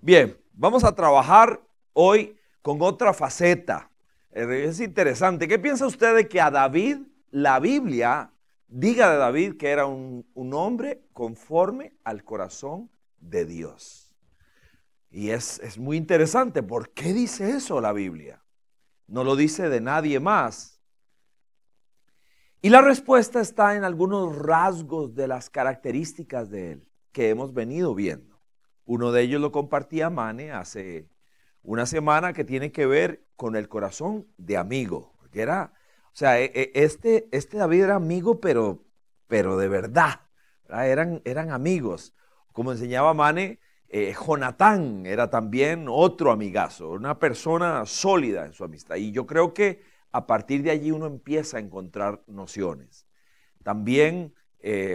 Bien, vamos a trabajar hoy con otra faceta. Es interesante. ¿Qué piensa usted de que a David, la Biblia, diga de David que era un hombre conforme al corazón de Dios? Y es muy interesante. ¿Por qué dice eso la Biblia? No lo dice de nadie más. Y la respuesta está en algunos rasgos de las características de él que hemos venido viendo. Uno de ellos lo compartía Mane hace una semana, que tiene que ver con el corazón de amigo. Porque era, o sea, este David era amigo, pero de verdad, ¿verdad? Eran amigos. Como enseñaba Mane, Jonatán era también otro amigazo, una persona sólida en su amistad. Y yo creo que a partir de allí uno empieza a encontrar nociones. También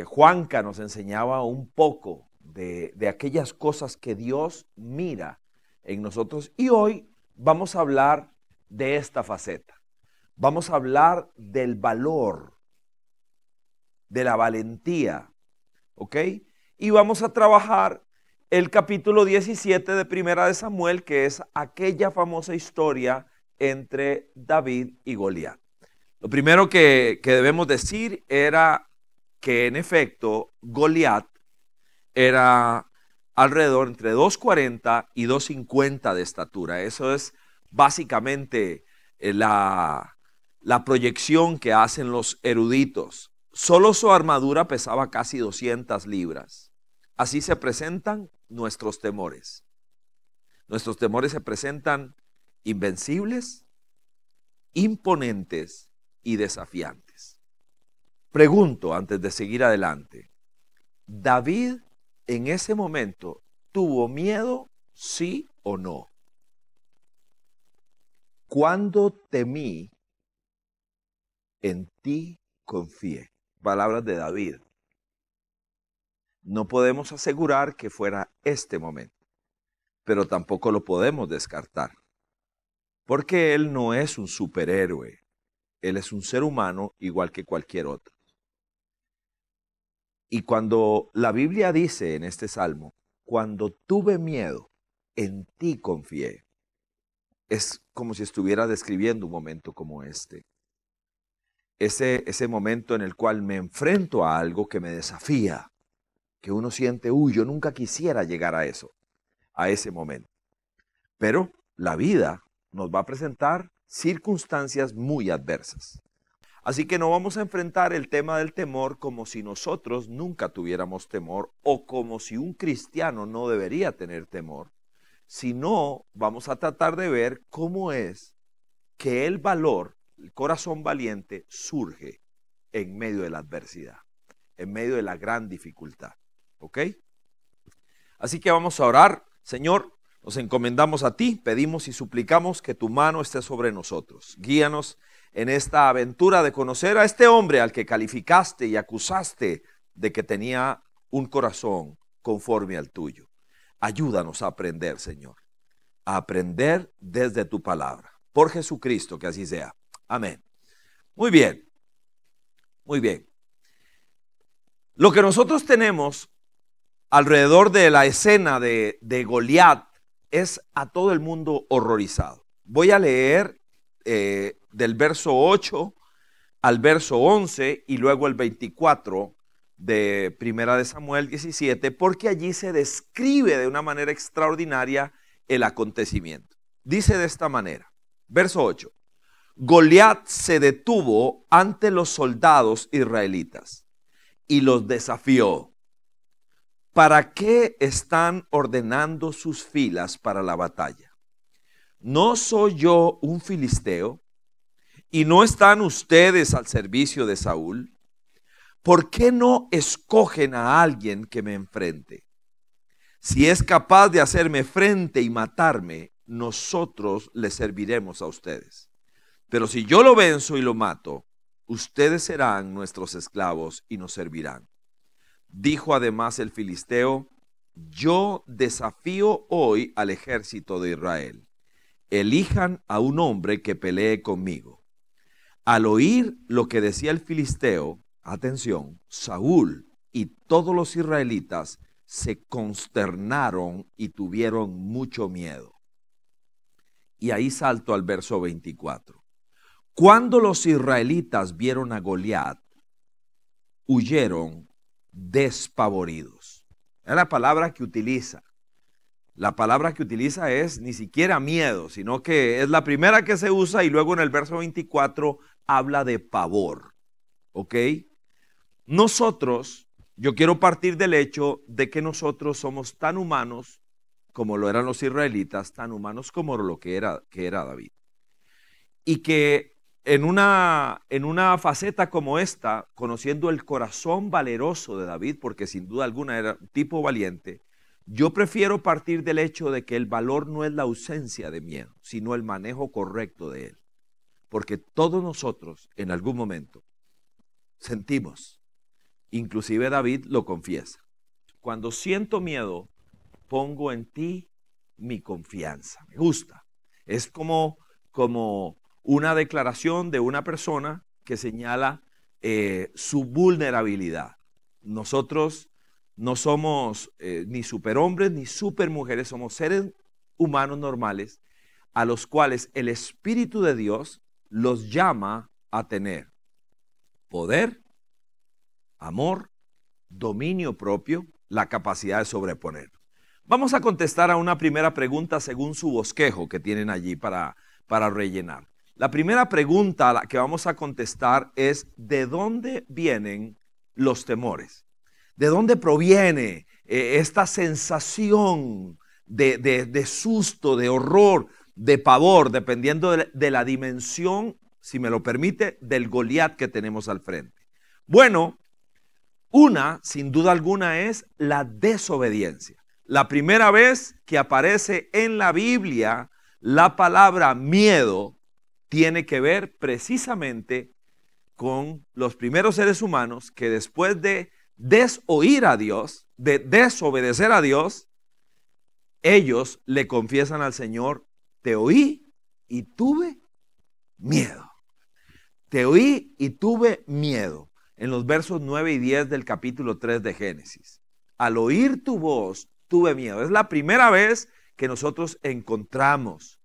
Juanca nos enseñaba un poco de aquellas cosas que Dios mira en nosotros. Y hoy vamos a hablar de esta faceta. Vamos a hablar del valor, de la valentía, ¿ok? Y vamos a trabajar el capítulo 17 de Primera de Samuel, que es aquella famosa historia entre David y Goliat. Lo primero que debemos decir era que en efecto Goliat era alrededor entre 2,40 y 2,50 de estatura. Eso es básicamente la proyección que hacen los eruditos. Solo su armadura pesaba casi 200 libras. Así se presentan nuestros temores. Nuestros temores se presentan invencibles, imponentes y desafiantes. Pregunto antes de seguir adelante, ¿David en ese momento tuvo miedo, sí o no? Cuando temí, en ti confié. Palabras de David. No podemos asegurar que fuera este momento, pero tampoco lo podemos descartar, porque él no es un superhéroe. Él es un ser humano igual que cualquier otro. Y cuando la Biblia dice en este salmo, cuando tuve miedo, en ti confié, es como si estuviera describiendo un momento como este. Ese momento en el cual me enfrento a algo que me desafía, que uno siente, yo nunca quisiera llegar a eso, a ese momento. Pero la vida nos va a presentar circunstancias muy adversas. Así que no vamos a enfrentar el tema del temor como si nosotros nunca tuviéramos temor o como si un cristiano no debería tener temor, sino vamos a tratar de ver cómo es que el valor, el corazón valiente, surge en medio de la adversidad, en medio de la gran dificultad. ¿Ok? Así que vamos a orar. Señor, nos encomendamos a ti, pedimos y suplicamos que tu mano esté sobre nosotros. Guíanos en esta aventura de conocer a este hombre al que calificaste y acusaste de que tenía un corazón conforme al tuyo. Ayúdanos a aprender, Señor, a aprender desde tu palabra. Por Jesucristo, que así sea. Amén. Muy bien, muy bien. Lo que nosotros tenemos alrededor de la escena de Goliat es a todo el mundo horrorizado. Voy a leer del verso 8 al verso 11 y luego el 24 de Primera de Samuel 17, porque allí se describe de una manera extraordinaria el acontecimiento. Dice de esta manera, verso 8, Goliat se detuvo ante los soldados israelitas y los desafió. ¿Para qué están ordenando sus filas para la batalla? ¿No soy yo un filisteo? ¿Y no están ustedes al servicio de Saúl? ¿Por qué no escogen a alguien que me enfrente? Si es capaz de hacerme frente y matarme, nosotros les serviremos a ustedes. Pero si yo lo venzo y lo mato, ustedes serán nuestros esclavos y nos servirán. Dijo además el filisteo, yo desafío hoy al ejército de Israel. Elijan a un hombre que pelee conmigo. Al oír lo que decía el filisteo, atención, Saúl y todos los israelitas se consternaron y tuvieron mucho miedo. Y ahí salto al verso 24. Cuando los israelitas vieron a Goliat, huyeron despavoridos. Es la palabra que utiliza. La palabra que utiliza es ni siquiera miedo, sino que es la primera que se usa y luego en el verso 24 habla de pavor. ¿Ok? Nosotros, yo quiero partir del hecho de que nosotros somos tan humanos como lo eran los israelitas, tan humanos como lo que era David. Y que en una faceta como esta, conociendo el corazón valeroso de David, porque sin duda alguna era un tipo valiente, yo prefiero partir del hecho de que el valor no es la ausencia de miedo, sino el manejo correcto de él. Porque todos nosotros en algún momento sentimos, inclusive David lo confiesa, cuando siento miedo, pongo en ti mi confianza. Me gusta. Es como una declaración de una persona que señala su vulnerabilidad. Nosotros no somos ni superhombres ni supermujeres, somos seres humanos normales a los cuales el Espíritu de Dios los llama a tener poder, amor, dominio propio, la capacidad de sobreponer. Vamos a contestar a una primera pregunta según su bosquejo que tienen allí para rellenar. La primera pregunta a la que vamos a contestar es: ¿de dónde vienen los temores? ¿De dónde proviene esta sensación de susto, de horror, de pavor, dependiendo de la dimensión, si me lo permite, del Goliat que tenemos al frente? Bueno, una, sin duda alguna, es la desobediencia. La primera vez que aparece en la Biblia la palabra miedo tiene que ver precisamente con los primeros seres humanos que después de desoír a Dios, de desobedecer a Dios, ellos le confiesan al Señor: te oí y tuve miedo. Te oí y tuve miedo. En los versos 9 y 10 del capítulo 3 de Génesis. Al oír tu voz, tuve miedo. Es la primera vez que nosotros encontramos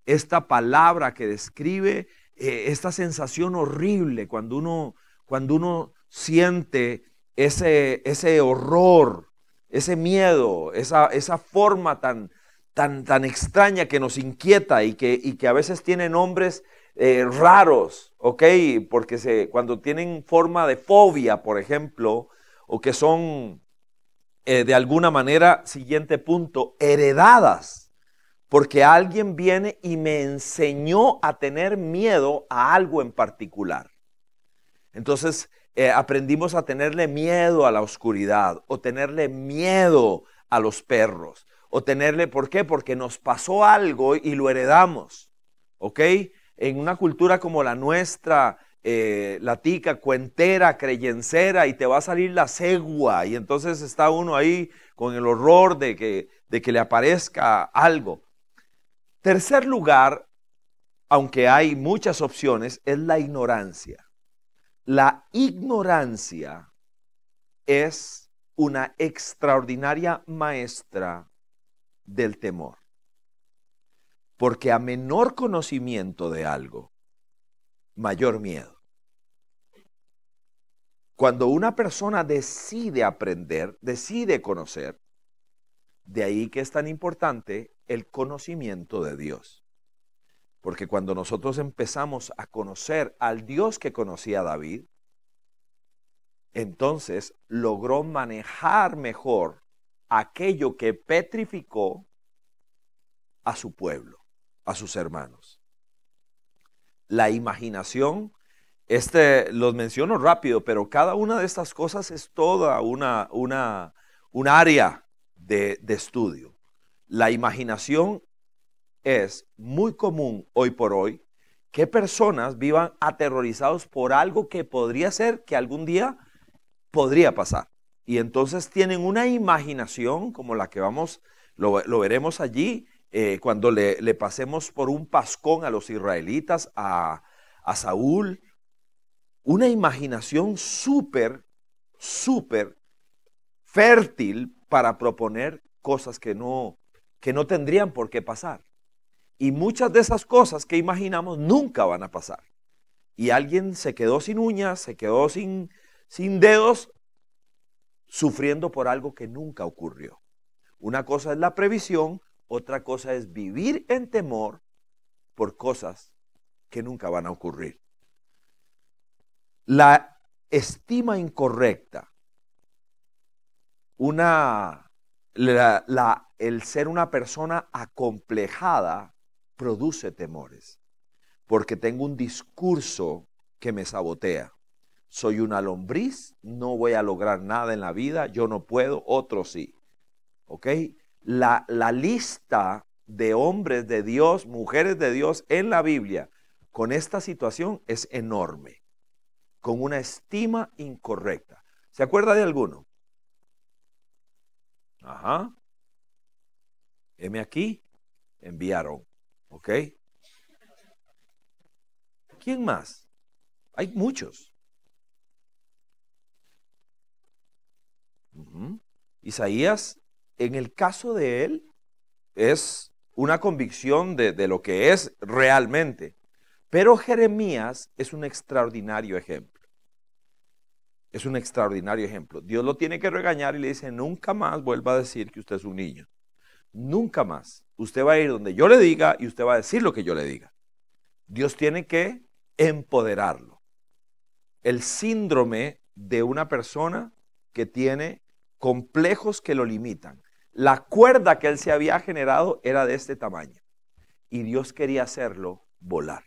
esta palabra que describe esta sensación horrible cuando uno siente ese horror, ese miedo, esa forma tan extraña que nos inquieta y que a veces tiene nombres raros, ¿ok? Porque cuando tienen forma de fobia, por ejemplo, o que son de alguna manera, siguiente punto, heredadas, porque alguien viene y me enseñó a tener miedo a algo en particular. Entonces aprendimos a tenerle miedo a la oscuridad, o tenerle miedo a los perros, o tenerle, ¿por qué? Porque nos pasó algo y lo heredamos, ¿ok? En una cultura como la nuestra, la tica, cuentera, creyencera, y te va a salir la cegua, y entonces está uno ahí con el horror de que le aparezca algo. Tercer lugar, aunque hay muchas opciones, es la ignorancia. La ignorancia es una extraordinaria maestra del temor. Porque a menor conocimiento de algo, mayor miedo. Cuando una persona decide aprender, decide conocer, de ahí que es tan importante el conocimiento de Dios. Porque cuando nosotros empezamos a conocer al Dios que conocía a David, entonces logró manejar mejor aquello que petrificó a su pueblo, a sus hermanos. La imaginación, los menciono rápido, pero cada una de estas cosas es toda un área de estudio. La imaginación es muy común hoy por hoy que personas vivan aterrorizados por algo que podría ser que algún día podría pasar. Y entonces tienen una imaginación como la que lo veremos allí, cuando le pasemos por un pascón a los israelitas, a Saúl, una imaginación súper fértil para proponer cosas que no tendrían por qué pasar. Y muchas de esas cosas que imaginamos nunca van a pasar. Y alguien se quedó sin uñas, se quedó sin dedos, sufriendo por algo que nunca ocurrió. Una cosa es la previsión, otra cosa es vivir en temor por cosas que nunca van a ocurrir. La estima incorrecta, el ser una persona acomplejada produce temores, porque tengo un discurso que me sabotea. Soy una lombriz, no voy a lograr nada en la vida, yo no puedo, otros sí. ¿Ok? La lista de hombres de Dios, mujeres de Dios en la Biblia con esta situación es enorme, con una estima incorrecta. ¿Se acuerda de alguno? Ajá. Heme aquí, enviaron. ¿Ok? ¿Quién más? Hay muchos. Isaías, en el caso de él, es una convicción de lo que es realmente. Pero Jeremías es un extraordinario ejemplo. Es un extraordinario ejemplo. Dios lo tiene que regañar y le dice, nunca más vuelva a decir que usted es un niño. Nunca más. Usted va a ir donde yo le diga y usted va a decir lo que yo le diga. Dios tiene que empoderarlo. El síndrome de una persona que tiene complejos que lo limitan. La cuerda que él se había generado era de este tamaño. Y Dios quería hacerlo volar.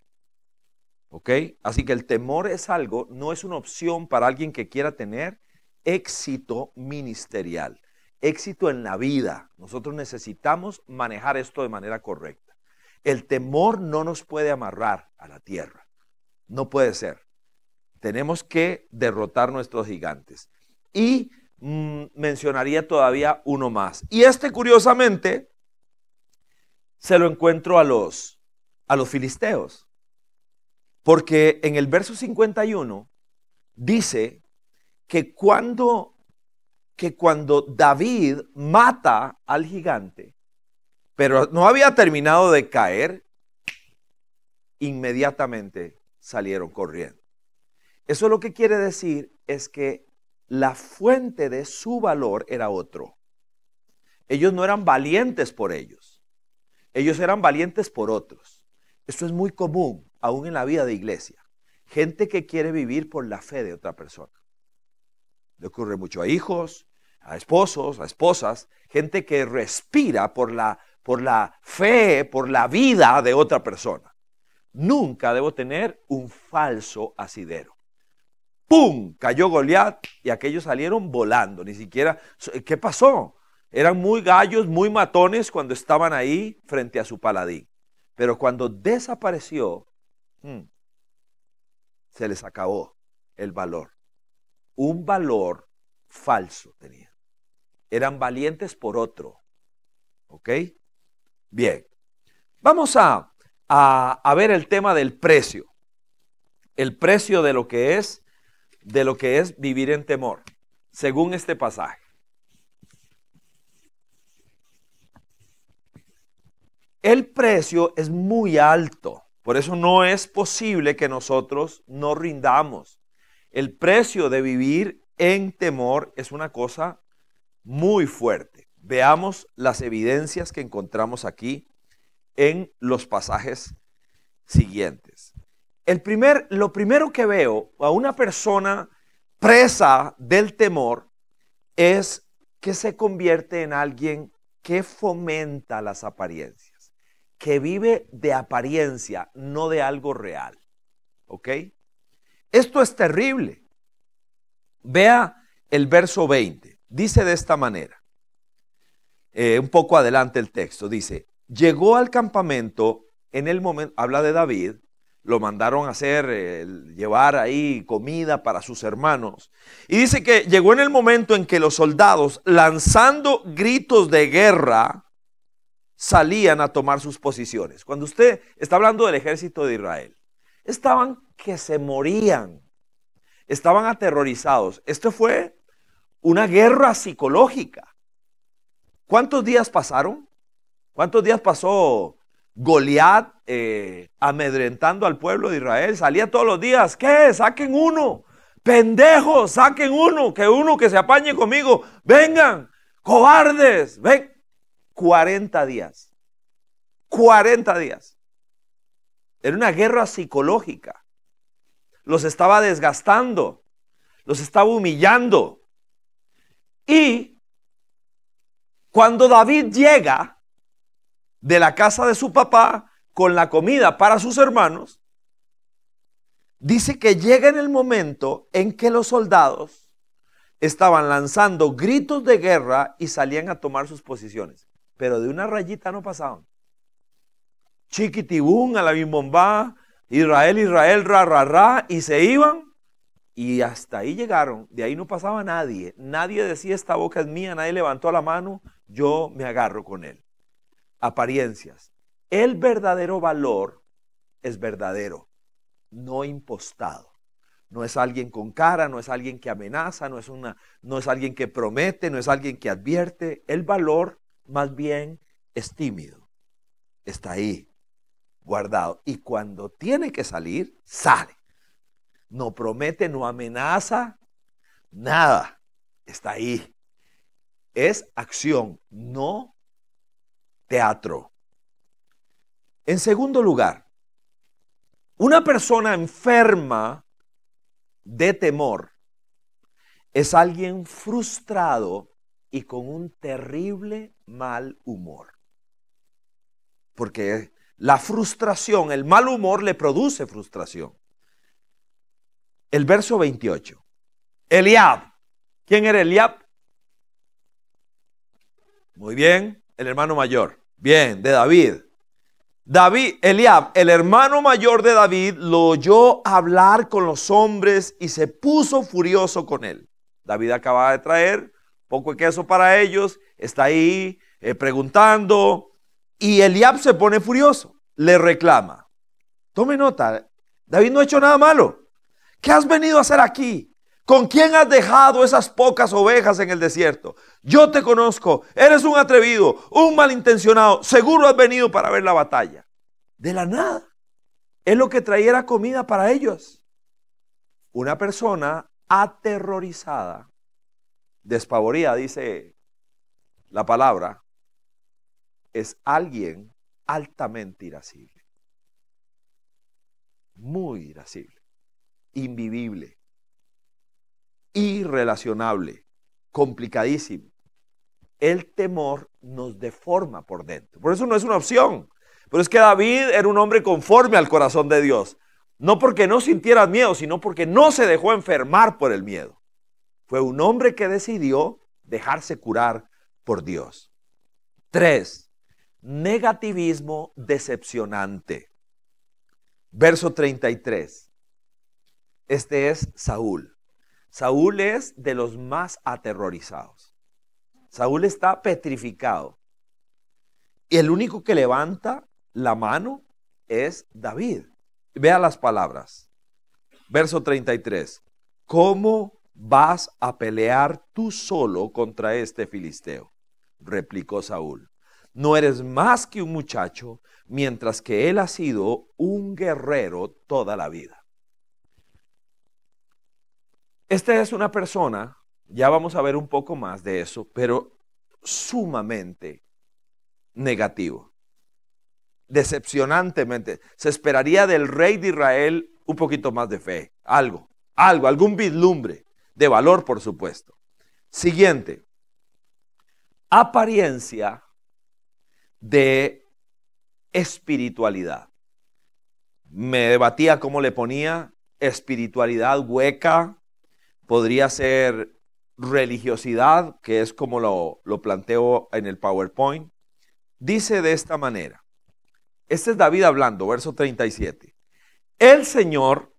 ¿Ok? Así que el temor es algo, no es una opción para alguien que quiera tener éxito ministerial, éxito en la vida. Nosotros necesitamos manejar esto de manera correcta. El temor no nos puede amarrar a la tierra. No puede ser. Tenemos que derrotar nuestros gigantes. Y mencionaría todavía uno más. Y curiosamente, se lo encuentro a los filisteos. Porque en el verso 51 dice que cuando David mata al gigante, pero no había terminado de caer, inmediatamente salieron corriendo. Eso lo que quiere decir es que la fuente de su valor era otro. Ellos no eran valientes por ellos. Ellos eran valientes por otros. Esto es muy común aún en la vida de iglesia. Gente que quiere vivir por la fe de otra persona. Le ocurre mucho a hijos, a esposos, a esposas. Gente que respira por la fe, por la vida de otra persona. Nunca debo tener un falso asidero. ¡Pum! Cayó Goliat y aquellos salieron volando. Ni siquiera, ¿qué pasó? Eran muy gallos, muy matones cuando estaban ahí frente a su paladín. Pero cuando desapareció, se les acabó el valor. Un valor falso tenían. Eran valientes por otro. ¿Ok? Bien. Vamos a ver el tema del precio. El precio de lo que es vivir en temor, según este pasaje. El precio es muy alto, por eso no es posible que nosotros no rindamos. El precio de vivir en temor es una cosa muy fuerte. Veamos las evidencias que encontramos aquí en los pasajes siguientes. Lo primero que veo a una persona presa del temor es que se convierte en alguien que fomenta las apariencias, que vive de apariencia, no de algo real. ¿Ok? Esto es terrible. Vea el verso 20. Dice de esta manera. Un poco adelante el texto. Dice, llegó al campamento en el momento, habla de David, lo mandaron a llevar ahí comida para sus hermanos. Y dice que llegó en el momento en que los soldados, lanzando gritos de guerra, salían a tomar sus posiciones. Cuando usted está hablando del ejército de Israel, estaban que se morían, estaban aterrorizados. Esto fue una guerra psicológica. ¿Cuántos días pasaron? ¿Cuántos días pasó Goliat amedrentando al pueblo de Israel? Salía todos los días. ¿Qué? Saquen uno. Pendejos, saquen uno que se apañe conmigo. Vengan, cobardes. Ven. 40 días. 40 días. Era una guerra psicológica. Los estaba desgastando. Los estaba humillando. Y cuando David llega de la casa de su papá con la comida para sus hermanos, dice que llega en el momento en que los soldados estaban lanzando gritos de guerra y salían a tomar sus posiciones, pero de una rayita no pasaban. Chiquitibún, a la bimbombá, Israel, Israel, ra, ra, ra, y se iban. Y hasta ahí llegaron, de ahí no pasaba nadie. Nadie decía esta boca es mía, nadie levantó la mano, yo me agarro con él. Apariencias. El verdadero valor es verdadero, no impostado. No es alguien con cara, no es alguien que amenaza, no es alguien que promete, no es alguien que advierte. El valor más bien es tímido. Está ahí, guardado. Y cuando tiene que salir, sale. No promete, no amenaza, nada. Está ahí. Es acción, no teatro. En segundo lugar, una persona enferma de temor es alguien frustrado y con un terrible mal humor. Porque la frustración, el mal humor le produce frustración. El verso 28. Eliab. ¿Quién era Eliab? Muy bien, el hermano mayor. Bien, de David. Eliab, el hermano mayor de David, lo oyó hablar con los hombres y se puso furioso con él. David acababa de traer poco de queso para ellos, está ahí preguntando, y Eliab se pone furioso, le reclama. Tome nota, David no ha hecho nada malo. ¿Qué has venido a hacer aquí? ¿Con quién has dejado esas pocas ovejas en el desierto? Yo te conozco, eres un atrevido, un malintencionado, seguro has venido para ver la batalla. De la nada, es lo que traía era comida para ellos. Una persona aterrorizada, despavorida, dice la palabra, es alguien altamente irascible. Muy irascible. Invivible, irrelacionable, complicadísimo. El temor nos deforma por dentro. Por eso no es una opción. Pero es que David era un hombre conforme al corazón de Dios. No porque no sintiera miedo, sino porque no se dejó enfermar por el miedo. Fue un hombre que decidió dejarse curar por Dios. 3. Negativismo decepcionante. Verso 33. Este es Saúl. Saúl es de los más aterrorizados. Saúl está petrificado. Y el único que levanta la mano es David. Vea las palabras. Verso 33. ¿Cómo vas a pelear tú solo contra este filisteo? Replicó Saúl. No eres más que un muchacho, mientras que él ha sido un guerrero toda la vida. Esta es una persona, ya vamos a ver un poco más de eso, pero sumamente negativo. Decepcionantemente. Se esperaría del rey de Israel un poquito más de fe. Algún vislumbre de valor, por supuesto. Siguiente. Apariencia de espiritualidad. Me debatía cómo le ponía espiritualidad hueca. Podría ser religiosidad, que es como lo planteo en el PowerPoint. Dice de esta manera. Este es David hablando, verso 37. El Señor,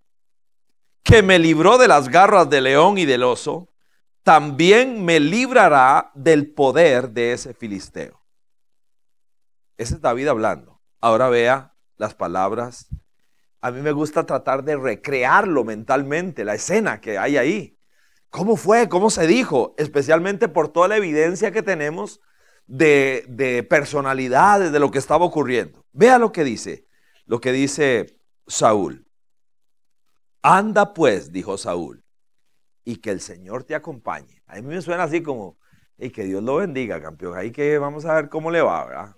que me libró de las garras del león y del oso, también me librará del poder de ese filisteo. Ese es David hablando. Ahora vea las palabras. A mí me gusta tratar de recrearlo mentalmente, la escena que hay ahí. ¿Cómo fue? ¿Cómo se dijo? Especialmente por toda la evidencia que tenemos de personalidades, de lo que estaba ocurriendo. Vea lo que dice Saúl. Anda pues, dijo Saúl, y que el Señor te acompañe. A mí me suena así como, y que Dios lo bendiga, campeón. Ahí que vamos a ver cómo le va, ¿verdad?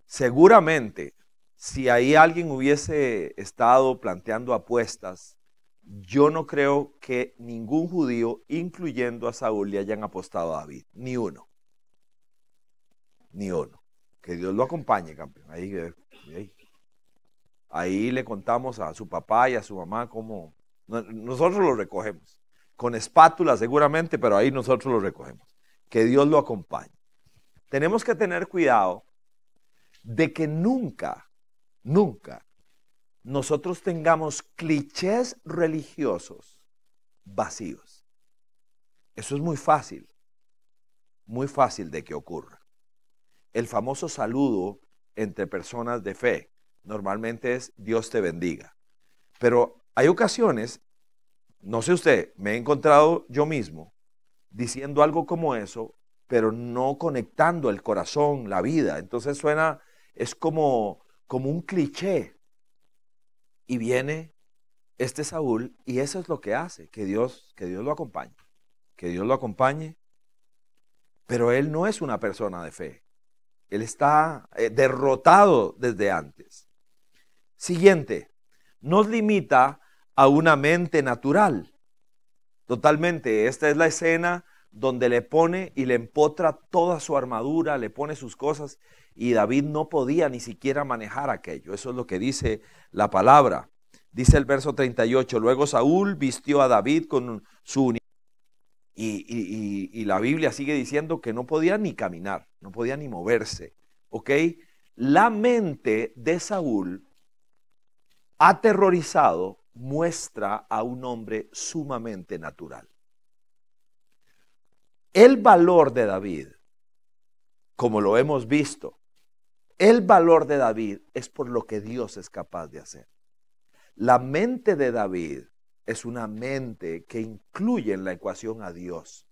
Seguramente, si ahí alguien hubiese estado planteando apuestas, yo no creo que ningún judío, incluyendo a Saúl, le hayan apostado a David. Ni uno. Ni uno. Que Dios lo acompañe, campeón. Ahí le contamos a su papá y a su mamá cómo nosotros lo recogemos. Con espátula seguramente, pero ahí nosotros lo recogemos. Que Dios lo acompañe. Tenemos que tener cuidado de que nunca nosotros tengamos clichés religiosos vacíos. Eso es muy fácil de que ocurra. El famoso saludo entre personas de fe normalmente es Dios te bendiga. Pero hay ocasiones, no sé usted, me he encontrado yo mismo diciendo algo como eso, pero no conectando el corazón, la vida. Entonces es como un cliché. Y viene este Saúl y eso es lo que hace, que Dios lo acompañe. Que Dios lo acompañe. Pero él no es una persona de fe. Él está derrotado desde antes. Siguiente, nos limita a una mente natural. Totalmente, esta es la escena donde le pone y le empotra toda su armadura, le pone sus cosas y David no podía ni siquiera manejar aquello. Eso es lo que dice la palabra. Dice el verso 38, luego Saúl vistió a David con su uniforme y la Biblia sigue diciendo que no podía ni caminar, no podía ni moverse. ¿Ok? La mente de Saúl aterrorizado muestra a un hombre sumamente natural. El valor de David, como lo hemos visto, el valor de David es por lo que Dios es capaz de hacer. La mente de David es una mente que incluye en la ecuación a Dios.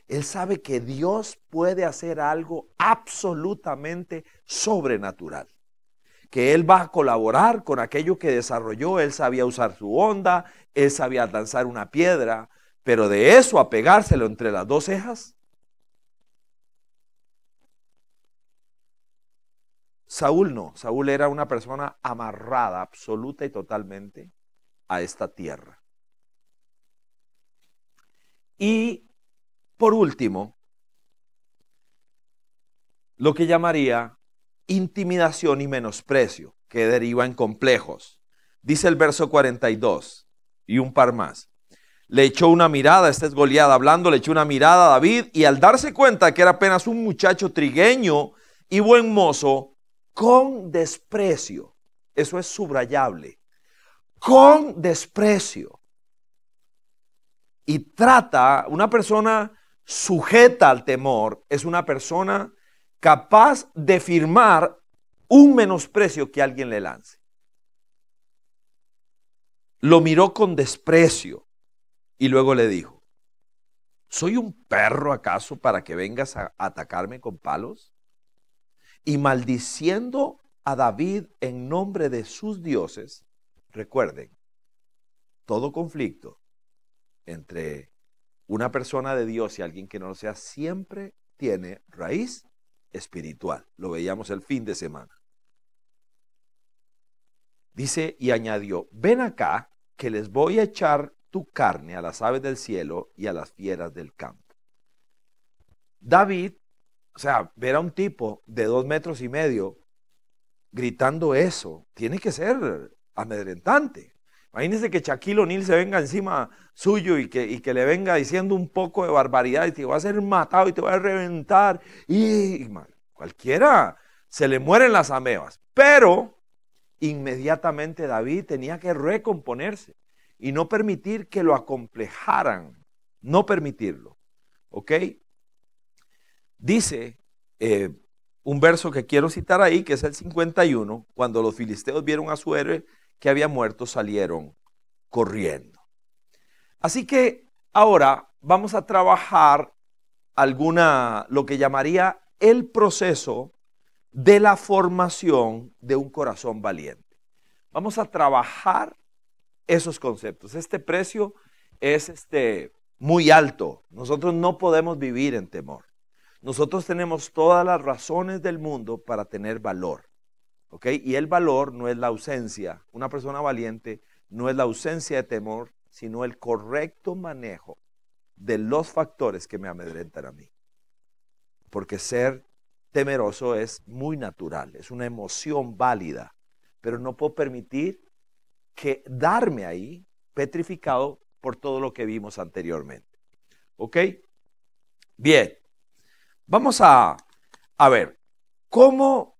Él sabe que Dios puede hacer algo absolutamente sobrenatural. Que él va a colaborar con aquello que desarrolló. Él sabía usar su honda, él sabía lanzar una piedra, pero de eso a pegárselo entre las dos cejas. Saúl no, Saúl era una persona amarrada absoluta y totalmente a esta tierra. Y por último, lo que llamaría intimidación y menosprecio, que deriva en complejos. Dice el verso 42 y un par más. Le echó una mirada, esta es Goliat hablando, le echó una mirada a David y al darse cuenta que era apenas un muchacho trigueño y buen mozo, con desprecio, eso es subrayable, con desprecio. Y trata, una persona sujeta al temor, es una persona capaz de firmar un menosprecio que alguien le lance. Lo miró con desprecio y luego le dijo, ¿soy un perro acaso para que vengas a atacarme con palos? Y maldiciendo a David en nombre de sus dioses, recuerden, todo conflicto entre una persona de Dios y alguien que no lo sea siempre tiene raíz espiritual. Lo veíamos el fin de semana. Dice y añadió, ven acá que les voy a echar tu carne a las aves del cielo y a las fieras del campo. David, o sea, ver a un tipo de 2,5 metros gritando eso, tiene que ser amedrentante. Imagínense que Shaquille O'Neal se venga encima suyo y que le venga diciendo un poco de barbaridad y te va a ser matado y te va a reventar. Y cualquiera se le mueren las amebas. Pero inmediatamente David tenía que recomponerse y no permitir que lo acomplejaran. No permitirlo. ¿Ok? Dice un verso que quiero citar ahí, que es el 51, cuando los filisteos vieron a su héroe que había muerto, salieron corriendo. Así que ahora vamos a trabajar lo que llamaría el proceso de la formación de un corazón valiente. Vamos a trabajar esos conceptos. Este precio es muy alto. Nosotros no podemos vivir en temor. Nosotros tenemos todas las razones del mundo para tener valor. ¿Ok? Y el valor no es la ausencia. Una persona valiente no es la ausencia de temor, sino el correcto manejo de los factores que me amedrentan a mí. Porque ser temeroso es muy natural, es una emoción válida, pero no puedo permitir quedarme ahí petrificado por todo lo que vimos anteriormente. ¿Ok? Bien, vamos a ver cómo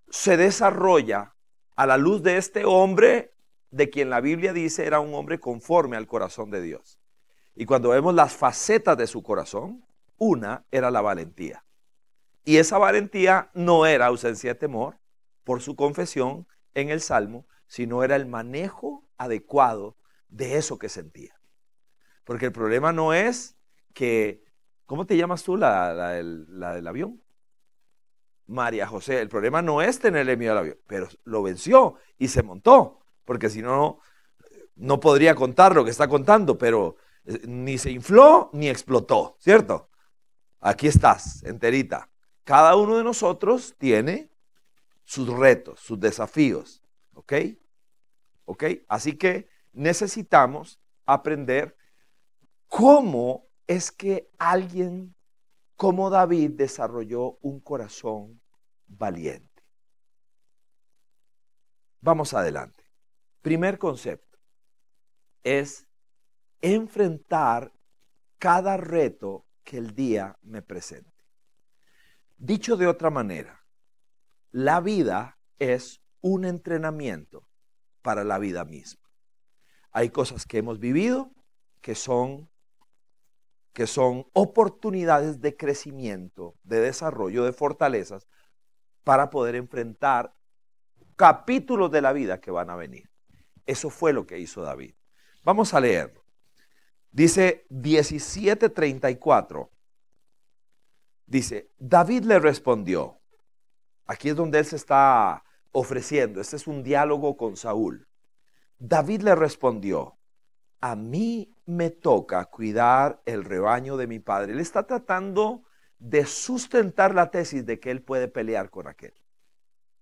se desarrolla a la luz de este hombre de quien la Biblia dice era un hombre conforme al corazón de Dios. Y cuando vemos las facetas de su corazón, una era la valentía. Y esa valentía no era ausencia de temor por su confesión en el Salmo, sino era el manejo adecuado de eso que sentía. Porque el problema no es que, ¿cómo te llamas tú la del avión? María José. El problema no es tenerle miedo al avión, pero lo venció y se montó, porque si no, no podría contar lo que está contando, pero ni se infló ni explotó, ¿cierto? Aquí estás, enterita. Cada uno de nosotros tiene sus retos, sus desafíos, ¿ok? ¿Ok? Así que necesitamos aprender cómo es que alguien como David desarrolló un corazón valiente. Vamos adelante. Primer concepto es enfrentar cada reto que el día me presente. Dicho de otra manera, la vida es un entrenamiento para la vida misma. Hay cosas que hemos vivido que son oportunidades de crecimiento, de desarrollo, de fortalezas para poder enfrentar capítulos de la vida que van a venir. Eso fue lo que hizo David. Vamos a leerlo. Dice 17:34. Dice, David le respondió. Aquí es donde él se está ofreciendo. Este es un diálogo con Saúl. David le respondió, a mí me toca cuidar el rebaño de mi padre. Él está tratando de sustentar la tesis de que él puede pelear con aquel.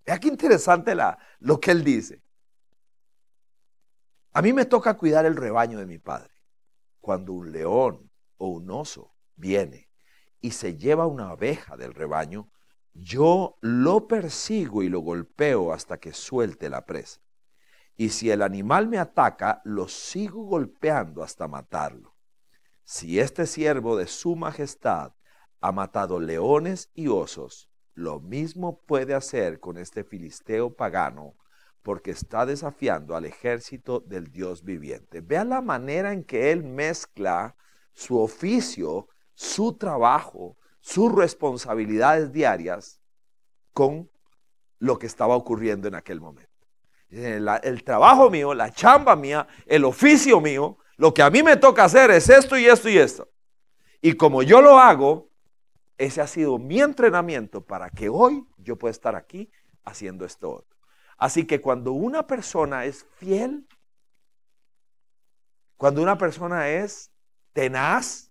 Vea qué interesante lo que él dice. A mí me toca cuidar el rebaño de mi padre. Cuando un león o un oso viene y se lleva una oveja del rebaño, yo lo persigo y lo golpeo hasta que suelte la presa. Y si el animal me ataca, lo sigo golpeando hasta matarlo. Si este siervo de su majestad ha matado leones y osos, lo mismo puede hacer con este filisteo pagano, porque está desafiando al ejército del Dios viviente. Vean la manera en que él mezcla su oficio, su trabajo, sus responsabilidades diarias con lo que estaba ocurriendo en aquel momento. El trabajo mío, la chamba mía, el oficio mío, lo que a mí me toca hacer es esto y esto y esto. Y como yo lo hago, ese ha sido mi entrenamiento para que hoy yo pueda estar aquí haciendo esto otro. Así que cuando una persona es fiel, cuando una persona es tenaz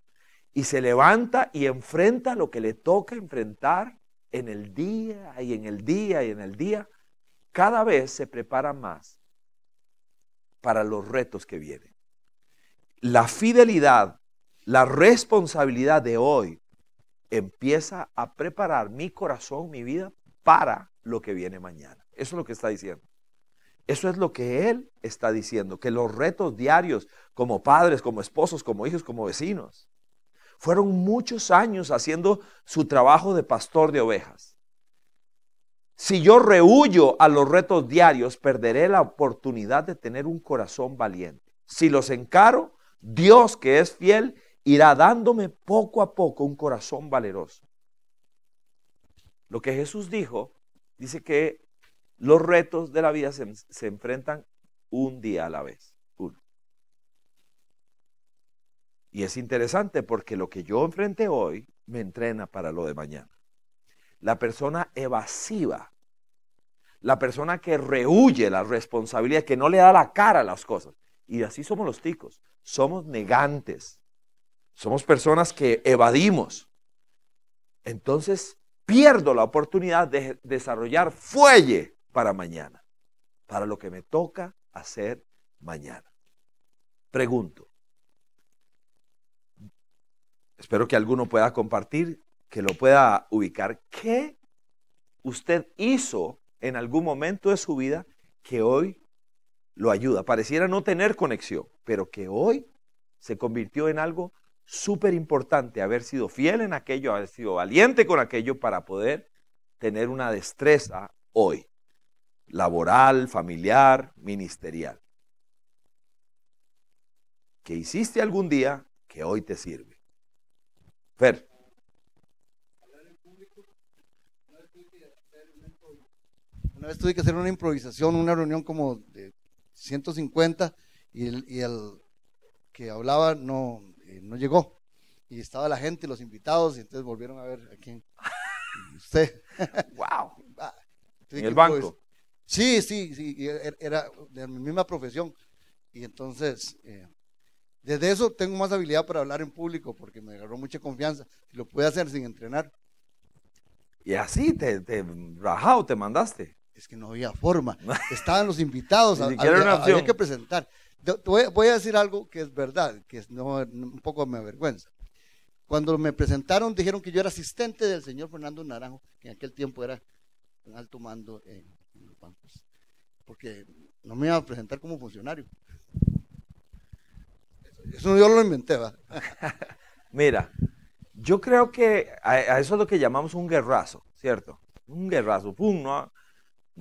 y se levanta y enfrenta lo que le toca enfrentar en el día y en el día y en el día, cada vez se prepara más para los retos que vienen. La fidelidad, la responsabilidad de hoy empieza a preparar mi corazón, mi vida para lo que viene mañana. Eso es lo que está diciendo. Eso es lo que él está diciendo, que los retos diarios como padres, como esposos, como hijos, como vecinos, fueron muchos años haciendo su trabajo de pastor de ovejas. Si yo rehuyo a los retos diarios, perderé la oportunidad de tener un corazón valiente. Si los encaro, Dios, que es fiel, irá dándome poco a poco un corazón valeroso. Lo que Jesús dijo, dice que los retos de la vida se enfrentan un día a la vez. Uno. Y es interesante porque lo que yo enfrente hoy me entrena para lo de mañana. la persona evasiva, la persona que rehúye la responsabilidad, que no le da la cara a las cosas. Y así somos los ticos, somos negantes, somos personas que evadimos. Entonces pierdo la oportunidad de desarrollar fuelle para mañana, para lo que me toca hacer mañana. Pregunto, espero que alguno pueda compartir, que lo pueda ubicar. ¿Qué usted hizo en algún momento de su vida que hoy lo ayuda? Pareciera no tener conexión, pero que hoy se convirtió en algo súper importante, haber sido fiel en aquello, haber sido valiente con aquello para poder tener una destreza hoy, laboral, familiar, ministerial. Que hiciste algún día que hoy te sirve. Fer. Una vez tuve que hacer una improvisación, una reunión como de 150 y el que hablaba no llegó. Y estaba la gente, los invitados, y entonces volvieron a ver a quién. Usted. Wow. ¿En el banco? Sí, era de mi misma profesión. Y entonces, desde eso tengo más habilidad para hablar en público porque me agarró mucha confianza. Si lo pude hacer sin entrenar. Y así te rajado, te mandaste. Es que no había forma. Estaban los invitados, había que presentar. Voy a decir algo que es verdad, que un poco me avergüenza. Cuando me presentaron, dijeron que yo era asistente del señor Fernando Naranjo, que en aquel tiempo era un alto mando en los bancos, porque no me iba a presentar como funcionario. Eso yo lo inventé, ¿va? Mira, yo creo que a eso es lo que llamamos un guerrazo, ¿cierto? Un guerrazo, pum, no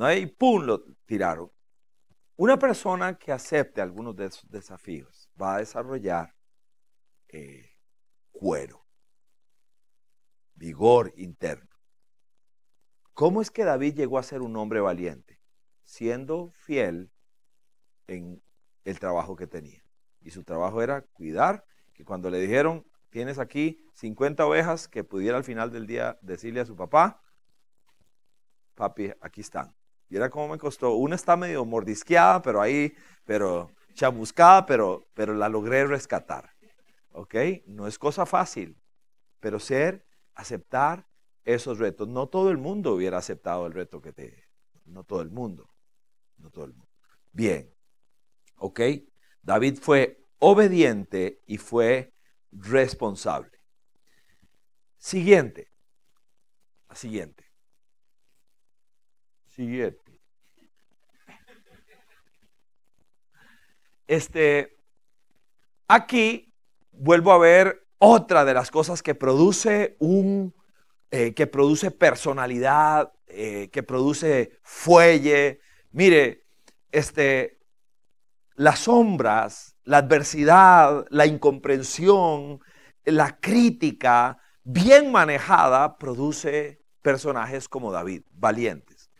hay, pum, lo tiraron. Una persona que acepte algunos de esos desafíos va a desarrollar cuero, vigor interno. ¿Cómo es que David llegó a ser un hombre valiente? Siendo fiel en el trabajo que tenía. Y su trabajo era cuidar, que cuando le dijeron, tienes aquí 50 ovejas, que pudiera al final del día decirle a su papá, papi, aquí están. Y era como me costó. Una está medio mordisqueada, pero chamuscada, pero la logré rescatar. ¿Ok? No es cosa fácil, pero aceptar esos retos. No todo el mundo hubiera aceptado el reto no todo el mundo. Bien. ¿Ok? David fue obediente y fue responsable. Siguiente. Aquí vuelvo a ver otra de las cosas que produce personalidad, que produce fuelle. Mire, las sombras, la adversidad, la incomprensión, la crítica, bien manejada, produce personajes como David, valientes.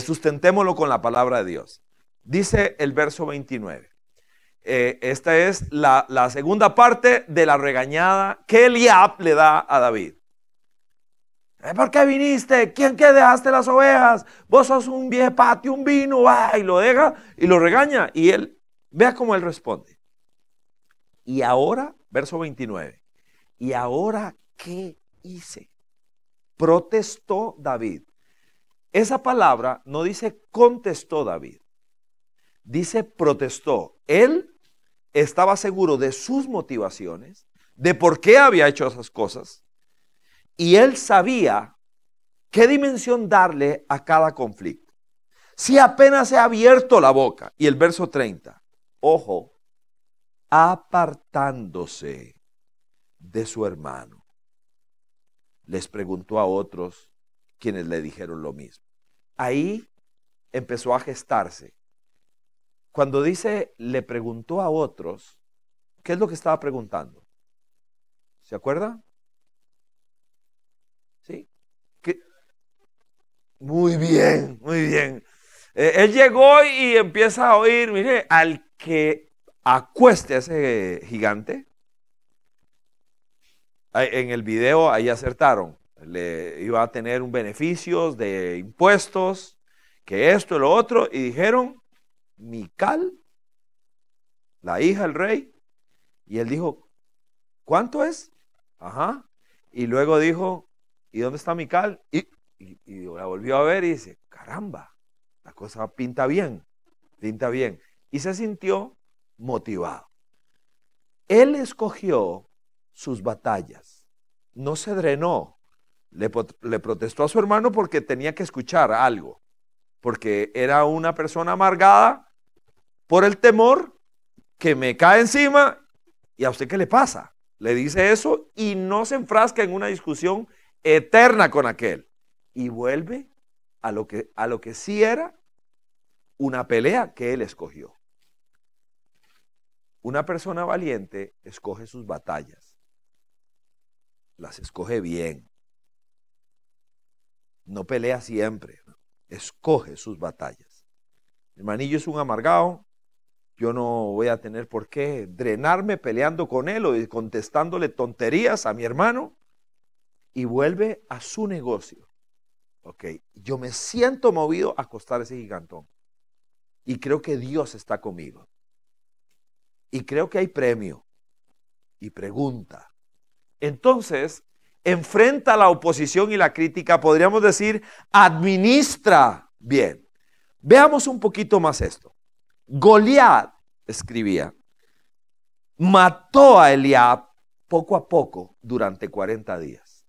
Sustentémoslo con la palabra de Dios. Dice el verso 29. Esta es la segunda parte de la regañada que Eliab le da a David. ¿Por qué viniste? ¿Quién que dejaste las ovejas? Vos sos un viejo patio, un vino, y lo deja y lo regaña. Y él, vea cómo él responde. Y ahora, verso 29. ¿Y ahora qué hice? Protestó David. Esa palabra no dice contestó David, dice protestó. Él estaba seguro de sus motivaciones, de por qué había hecho esas cosas, y él sabía qué dimensión darle a cada conflicto. Si apenas se ha abierto la boca, y el verso 30, ojo, apartándose de su hermano, les preguntó a otros quienes le dijeron lo mismo. Ahí empezó a gestarse. Cuando dice le preguntó a otros, ¿qué es lo que estaba preguntando? ¿Se acuerda? ¿Sí? ¿Qué? Muy bien, muy bien. Él llegó y empieza a oír, mire, al que acueste a ese gigante. En el video ahí acertaron. le iba a tener un beneficios de impuestos, que esto y lo otro, y dijeron, Mical, la hija del rey, y él dijo, ¿cuánto es? Ajá. Y luego dijo, ¿y dónde está Mical? Y la volvió a ver y dice, caramba, la cosa pinta bien, pinta bien. Y se sintió motivado. Él escogió sus batallas, no se drenó, le protestó a su hermano porque tenía que escuchar algo, porque era una persona amargada por el temor que me cae encima. ¿Y a usted qué le pasa? Le dice eso y no se enfrasca en una discusión eterna con aquel. Y vuelve a lo que sí era una pelea que él escogió. Una persona valiente escoge sus batallas. Las escoge bien. No pelea siempre. Escoge sus batallas. Mi hermanillo es un amargado. Yo no voy a tener por qué drenarme peleando con él o contestándole tonterías a mi hermano. Y vuelve a su negocio. Ok, yo me siento movido a acostar ese gigantón. Y creo que Dios está conmigo. Y creo que hay premio. Y pregunta. Entonces, enfrenta la oposición y la crítica. Podríamos decir, administra bien. Veamos un poquito más esto. Goliat, escribía, mató a Eliab poco a poco durante 40 días.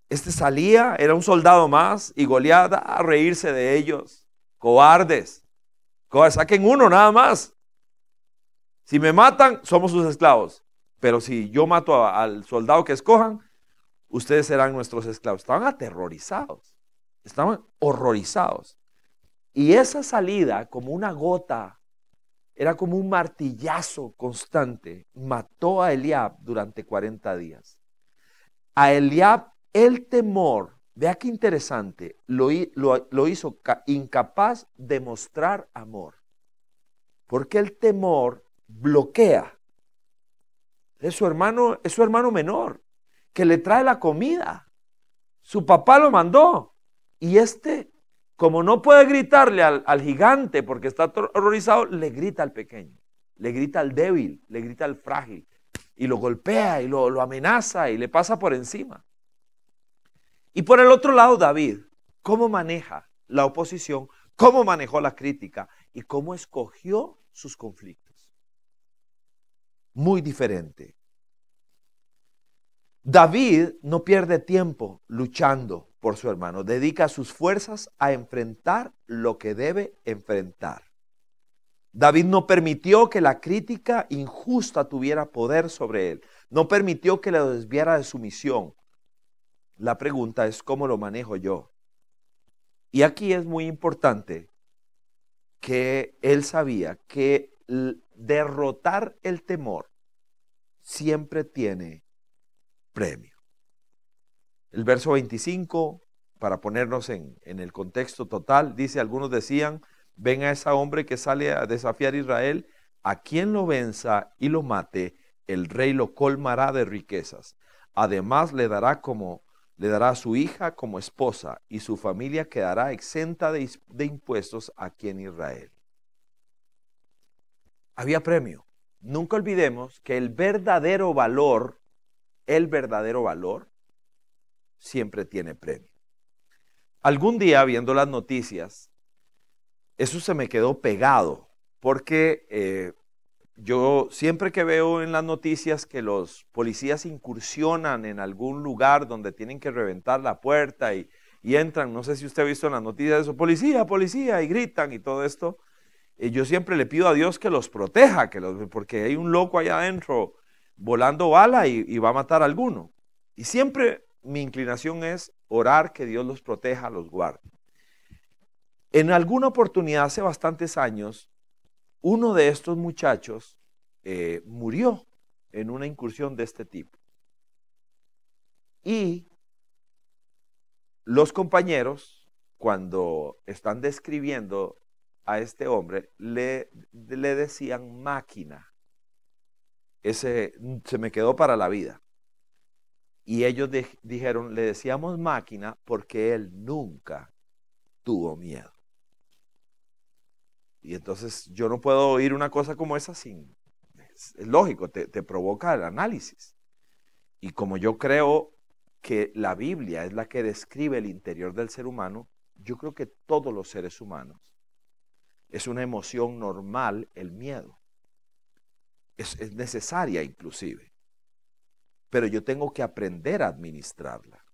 Este salía, era un soldado más, y Goliat a reírse de ellos. Cobardes. Saquen uno nada más. Si me matan, somos sus esclavos. Pero si yo mato al soldado que escojan, ustedes serán nuestros esclavos. Estaban aterrorizados. Estaban horrorizados. Y esa salida, como una gota, era como un martillazo constante, mató a Eliab durante 40 días. A Eliab el temor, vea qué interesante, lo hizo incapaz de mostrar amor. Porque el temor bloquea. Es su hermano menor, que le trae la comida. Su papá lo mandó. Y como no puede gritarle al gigante porque está horrorizado, le grita al pequeño, le grita al débil, le grita al frágil, y lo golpea y lo amenaza y le pasa por encima. Y por el otro lado, David, ¿cómo maneja la oposición? ¿Cómo manejó la crítica? ¿Y cómo escogió sus conflictos? Muy diferente. David no pierde tiempo luchando por su hermano, dedica sus fuerzas a enfrentar lo que debe enfrentar. David no permitió que la crítica injusta tuviera poder sobre él, no permitió que lo desviara de su misión. La pregunta es, ¿cómo lo manejo yo? Y aquí es muy importante que él sabía que derrotar el temor siempre tiene premio. El verso 25, para ponernos en el contexto total, dice, algunos decían, ven a ese hombre que sale a desafiar a Israel, a quien lo venza y lo mate, el rey lo colmará de riquezas. Además le dará a su hija como esposa, y su familia quedará exenta de impuestos aquí en Israel. Había premio. Nunca olvidemos que el verdadero valor siempre tiene premio. Algún día, viendo las noticias, eso se me quedó pegado, porque yo siempre que veo en las noticias que los policías incursionan en algún lugar donde tienen que reventar la puerta y entran, no sé si usted ha visto en las noticias eso, policía, policía, y gritan y todo esto, yo siempre le pido a Dios que los proteja, porque hay un loco allá adentro volando bala y va a matar a alguno. Y siempre mi inclinación es orar que Dios los proteja, los guarde. En alguna oportunidad, hace bastantes años, uno de estos muchachos murió en una incursión de este tipo. Y los compañeros, cuando están describiendo a este hombre, le decían máquina. Ese se me quedó para la vida. Y ellos dijeron, le decíamos máquina porque él nunca tuvo miedo. Y entonces yo no puedo oír una cosa como esa sin... Es lógico, te provoca el análisis. Y como yo creo que la Biblia es la que describe el interior del ser humano, yo creo que todos los seres humanos es una emoción normal el miedo. Es necesaria inclusive. Pero yo tengo que aprender a administrarla.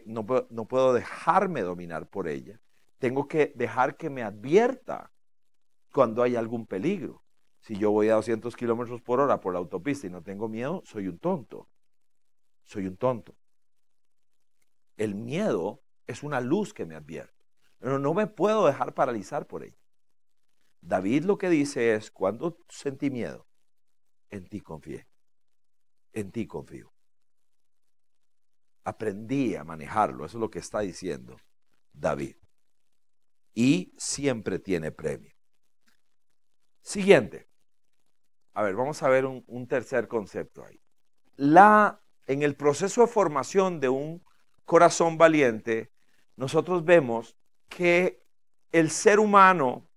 No puedo dejarme dominar por ella. Tengo que dejar que me advierta cuando hay algún peligro. Si yo voy a 200 kilómetros por hora por la autopista y no tengo miedo, soy un tonto. Soy un tonto. El miedo es una luz que me advierte. Pero no me puedo dejar paralizar por ella. David lo que dice es, cuando sentí miedo, en ti confié. En ti confío. Aprendí a manejarlo. Eso es lo que está diciendo David. Y siempre tiene premio. Siguiente. A ver, vamos a ver un tercer concepto ahí. En el proceso de formación de un corazón valiente, nosotros vemos que el ser humano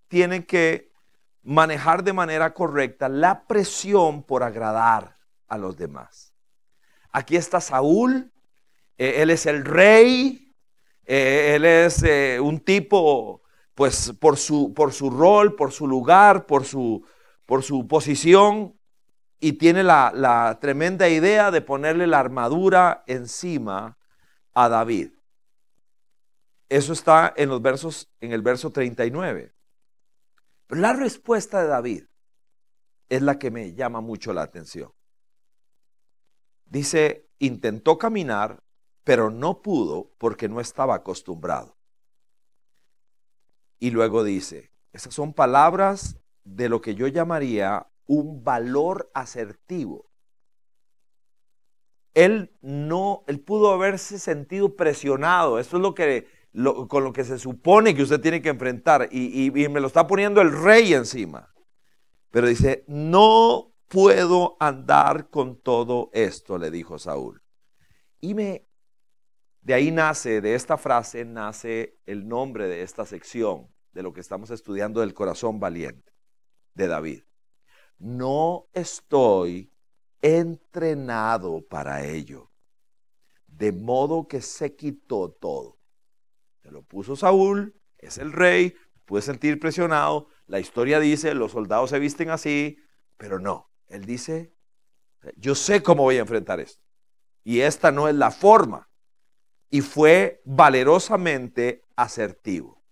tiene que manejar de manera correcta la presión por agradar a los demás. Aquí está Saúl, él es el rey, él es un tipo, pues por su rol, por su lugar, por su posición, y tiene la tremenda idea de ponerle la armadura encima a David. Eso está en el verso 39. Pero la respuesta de David es la que me llama mucho la atención. Dice, intentó caminar, pero no pudo porque no estaba acostumbrado. Y luego dice, esas son palabras de lo que yo llamaría un valor asertivo. Él pudo haberse sentido presionado. Esto es con lo que se supone que usted tiene que enfrentar. Y me lo está poniendo el rey encima. Pero dice, no puedo andar con todo esto, le dijo Saúl. Y de ahí de esta frase nace el nombre de esta sección, de lo que estamos estudiando del corazón valiente, de David. No estoy entrenado para ello, de modo que se quitó todo. Se lo puso Saúl, es el rey, pude sentir presionado. La historia dice, los soldados se visten así, pero no. Él dice, yo sé cómo voy a enfrentar esto. Y esta no es la forma. Y fue valerosamente asertivo.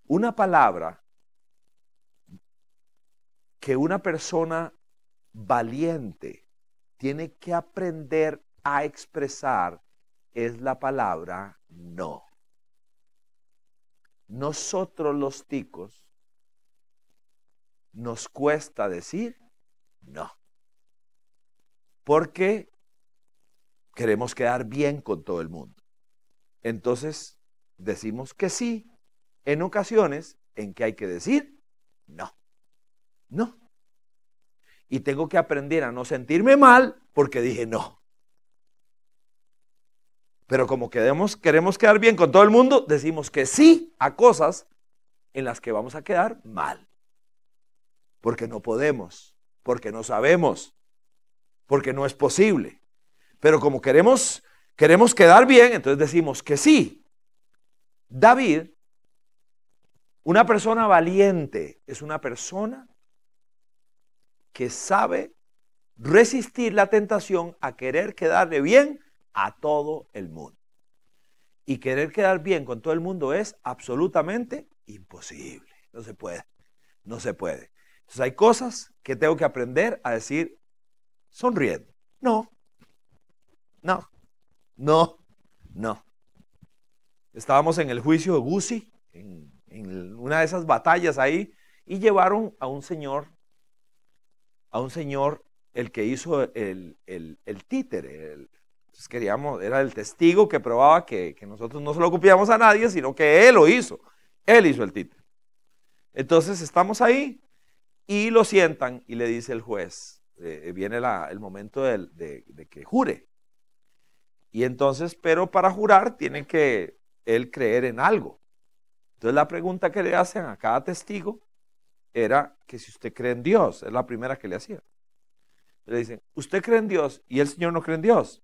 Una palabra que una persona valiente tiene que aprender a expresar es la palabra no. Nosotros los ticos nos cuesta decir no. Porque queremos quedar bien con todo el mundo. Entonces decimos que sí en ocasiones en que hay que decir no. No. Y tengo que aprender a no sentirme mal porque dije no. Pero como queremos quedar bien con todo el mundo, decimos que sí a cosas en las que vamos a quedar mal. Porque no podemos, porque no sabemos, porque no es posible. Pero como queremos quedar bien, entonces decimos que sí. David, una persona valiente, es una persona que sabe resistir la tentación a querer quedarle bien a todo el mundo. Y querer quedar bien con todo el mundo es absolutamente imposible. No se puede. No se puede. Entonces hay cosas que tengo que aprender a decir sonriendo. No. No. No. No. Estábamos en el juicio de Guzzi, en una de esas batallas ahí, y llevaron a un señor, el que hizo el títere. Era el testigo que probaba que nosotros no se lo copiamos a nadie, sino que él lo hizo. Él hizo el títere. Entonces estamos ahí y lo sientan y le dice el juez, viene el momento de que jure. Y entonces, pero para jurar tiene que él creer en algo. Entonces la pregunta que le hacen a cada testigo era que si usted cree en Dios, es la primera que le hacían. Le dicen, ¿usted cree en Dios? Y el Señor no cree en Dios.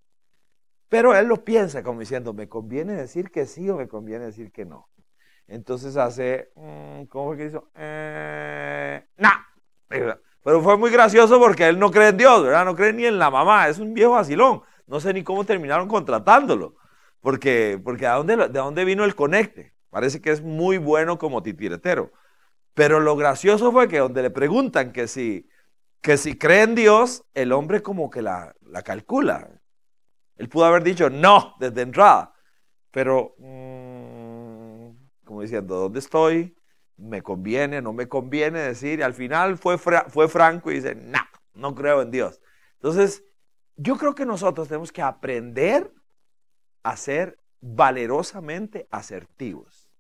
Pero él lo piensa como diciendo, ¿me conviene decir que sí o me conviene decir que no? Entonces hace, ¿cómo fue que hizo? No. Pero fue muy gracioso porque él no cree en Dios, ¿verdad? No cree ni en la mamá, es un viejo vacilón. No sé ni cómo terminaron contratándolo, porque ¿de dónde vino el conecte? Parece que es muy bueno como titiretero. Pero lo gracioso fue que donde le preguntan que si cree en Dios, el hombre como que la calcula. Él pudo haber dicho no desde entrada, pero como diciendo, ¿dónde estoy? ¿Me conviene? ¿No me conviene decir? Y al final fue franco y dice, no, no creo en Dios. Entonces, yo creo que nosotros tenemos que aprender a ser valerosamente asertivos.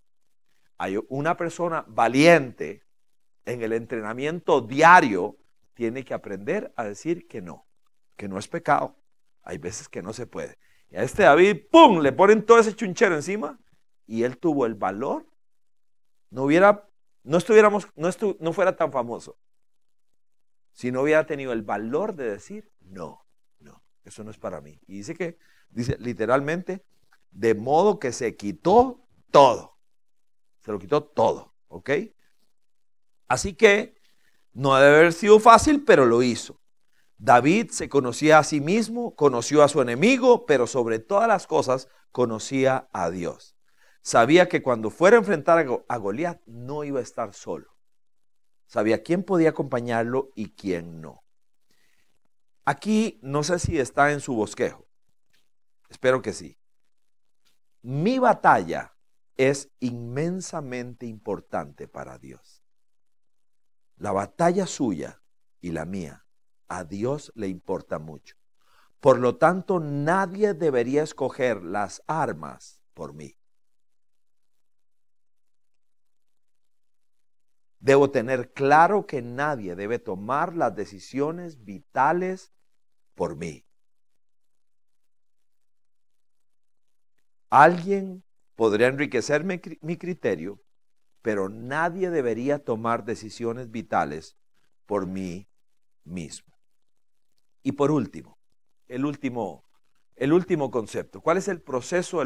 Hay una persona valiente en el entrenamiento diario, tiene que aprender a decir que no es pecado. Hay veces que no se puede. Y a este David, ¡pum!, le ponen todo ese chunchero encima y él tuvo el valor. No fuera tan famoso si no hubiera tenido el valor de decir, no, eso no es para mí. Y dice literalmente, de modo que se quitó todo. Se lo quitó todo, ¿ok? Así que no debe haber sido fácil, pero lo hizo. David se conocía a sí mismo, conoció a su enemigo, pero sobre todas las cosas conocía a Dios. Sabía que cuando fuera a enfrentar a Goliat no iba a estar solo. Sabía quién podía acompañarlo y quién no. Aquí no sé si está en su bosquejo. Espero que sí. Mi batalla es inmensamente importante para Dios. La batalla suya y la mía a Dios le importa mucho. Por lo tanto, nadie debería escoger las armas por mí. Debo tener claro que nadie debe tomar las decisiones vitales por mí. Alguien podría enriquecer mi criterio, pero nadie debería tomar decisiones vitales por mí mismo. Y por último, el último concepto. ¿Cuál es el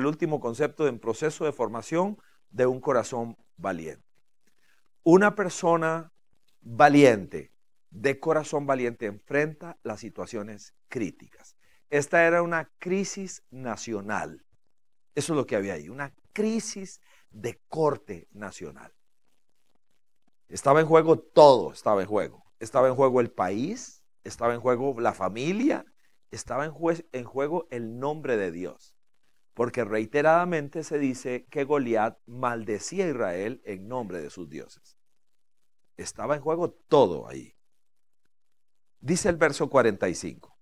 último concepto en proceso de formación de un corazón valiente? Una persona valiente, de corazón valiente, enfrenta las situaciones críticas. Esta era una crisis nacional. Eso es lo que había ahí, una crisis de corte nacional. Estaba en juego todo, estaba en juego. Estaba en juego el país, estaba en juego la familia, estaba en juego el nombre de Dios. Porque reiteradamente se dice que Goliat maldecía a Israel en nombre de sus dioses. Estaba en juego todo ahí. Dice el verso 45.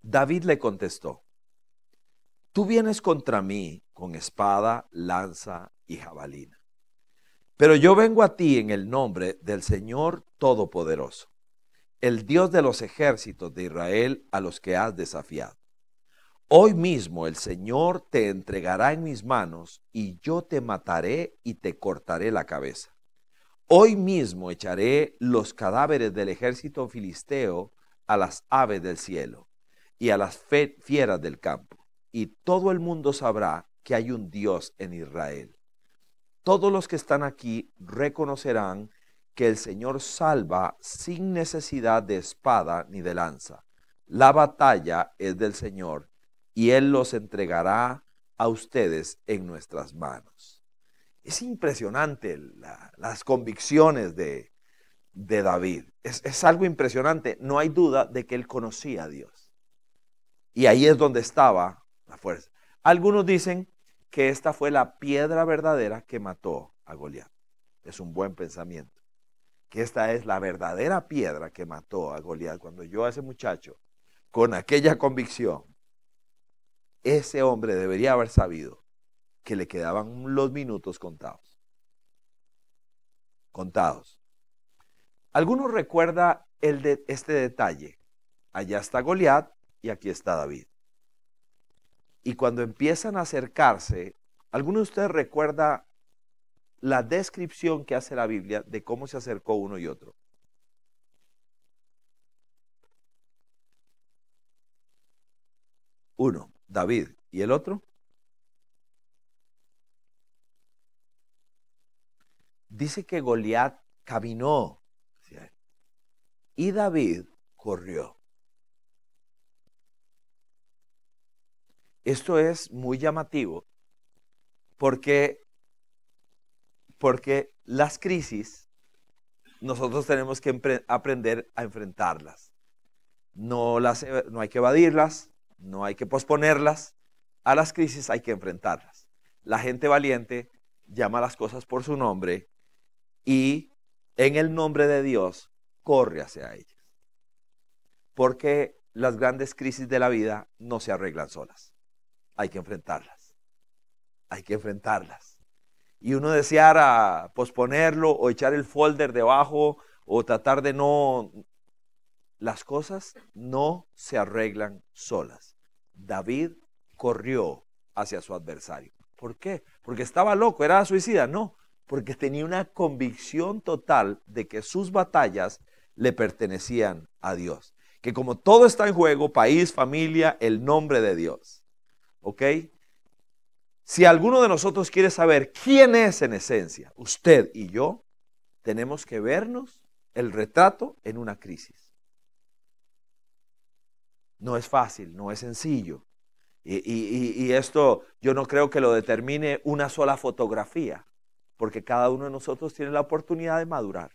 David le contestó, tú vienes contra mí con espada, lanza y jabalina. Pero yo vengo a ti en el nombre del Señor Todopoderoso, el Dios de los ejércitos de Israel a los que has desafiado. Hoy mismo el Señor te entregará en mis manos y yo te mataré y te cortaré la cabeza. Hoy mismo echaré los cadáveres del ejército filisteo a las aves del cielo y a las fieras del campo, y todo el mundo sabrá que hay un Dios en Israel. Todos los que están aquí reconocerán que el Señor salva sin necesidad de espada ni de lanza. La batalla es del Señor y Él los entregará a ustedes en nuestras manos. Es impresionante las convicciones de David. Es algo impresionante. No hay duda de que él conocía a Dios. Y ahí es donde estaba la fuerza. Algunos dicen que esta fue la piedra verdadera que mató a Goliat. Es un buen pensamiento. Que esta es la verdadera piedra que mató a Goliat. Cuando yo a ese muchacho, con aquella convicción, ese hombre debería haber sabido que le quedaban los minutos contados. Algunos recuerdan este detalle. Allá está Goliat y aquí está David. Y cuando empiezan a acercarse, ¿alguno de ustedes recuerda la descripción que hace la Biblia de cómo se acercó uno y otro? Uno, David. ¿Y el otro? Dice que Goliat caminó hacia él y David corrió. Esto es muy llamativo porque las crisis nosotros tenemos que aprender a enfrentarlas. No hay que evadirlas, no hay que posponerlas. A las crisis hay que enfrentarlas. La gente valiente llama las cosas por su nombre y en el nombre de Dios corre hacia ellas. Porque las grandes crisis de la vida no se arreglan solas. Hay que enfrentarlas. Hay que enfrentarlas. Y uno deseara posponerlo o echar el folder debajo o tratar de no... Las cosas no se arreglan solas. David corrió hacia su adversario. ¿Por qué? ¿Porque estaba loco, era suicida? No, porque tenía una convicción total de que sus batallas le pertenecían a Dios. Que como todo está en juego, país, familia, el nombre de Dios. ¿Ok? Si alguno de nosotros quiere saber quién es en esencia, usted y yo, tenemos que vernos el retrato en una crisis. No es fácil, no es sencillo. Y esto yo no creo que lo determine una sola fotografía, porque cada uno de nosotros tiene la oportunidad de madurar,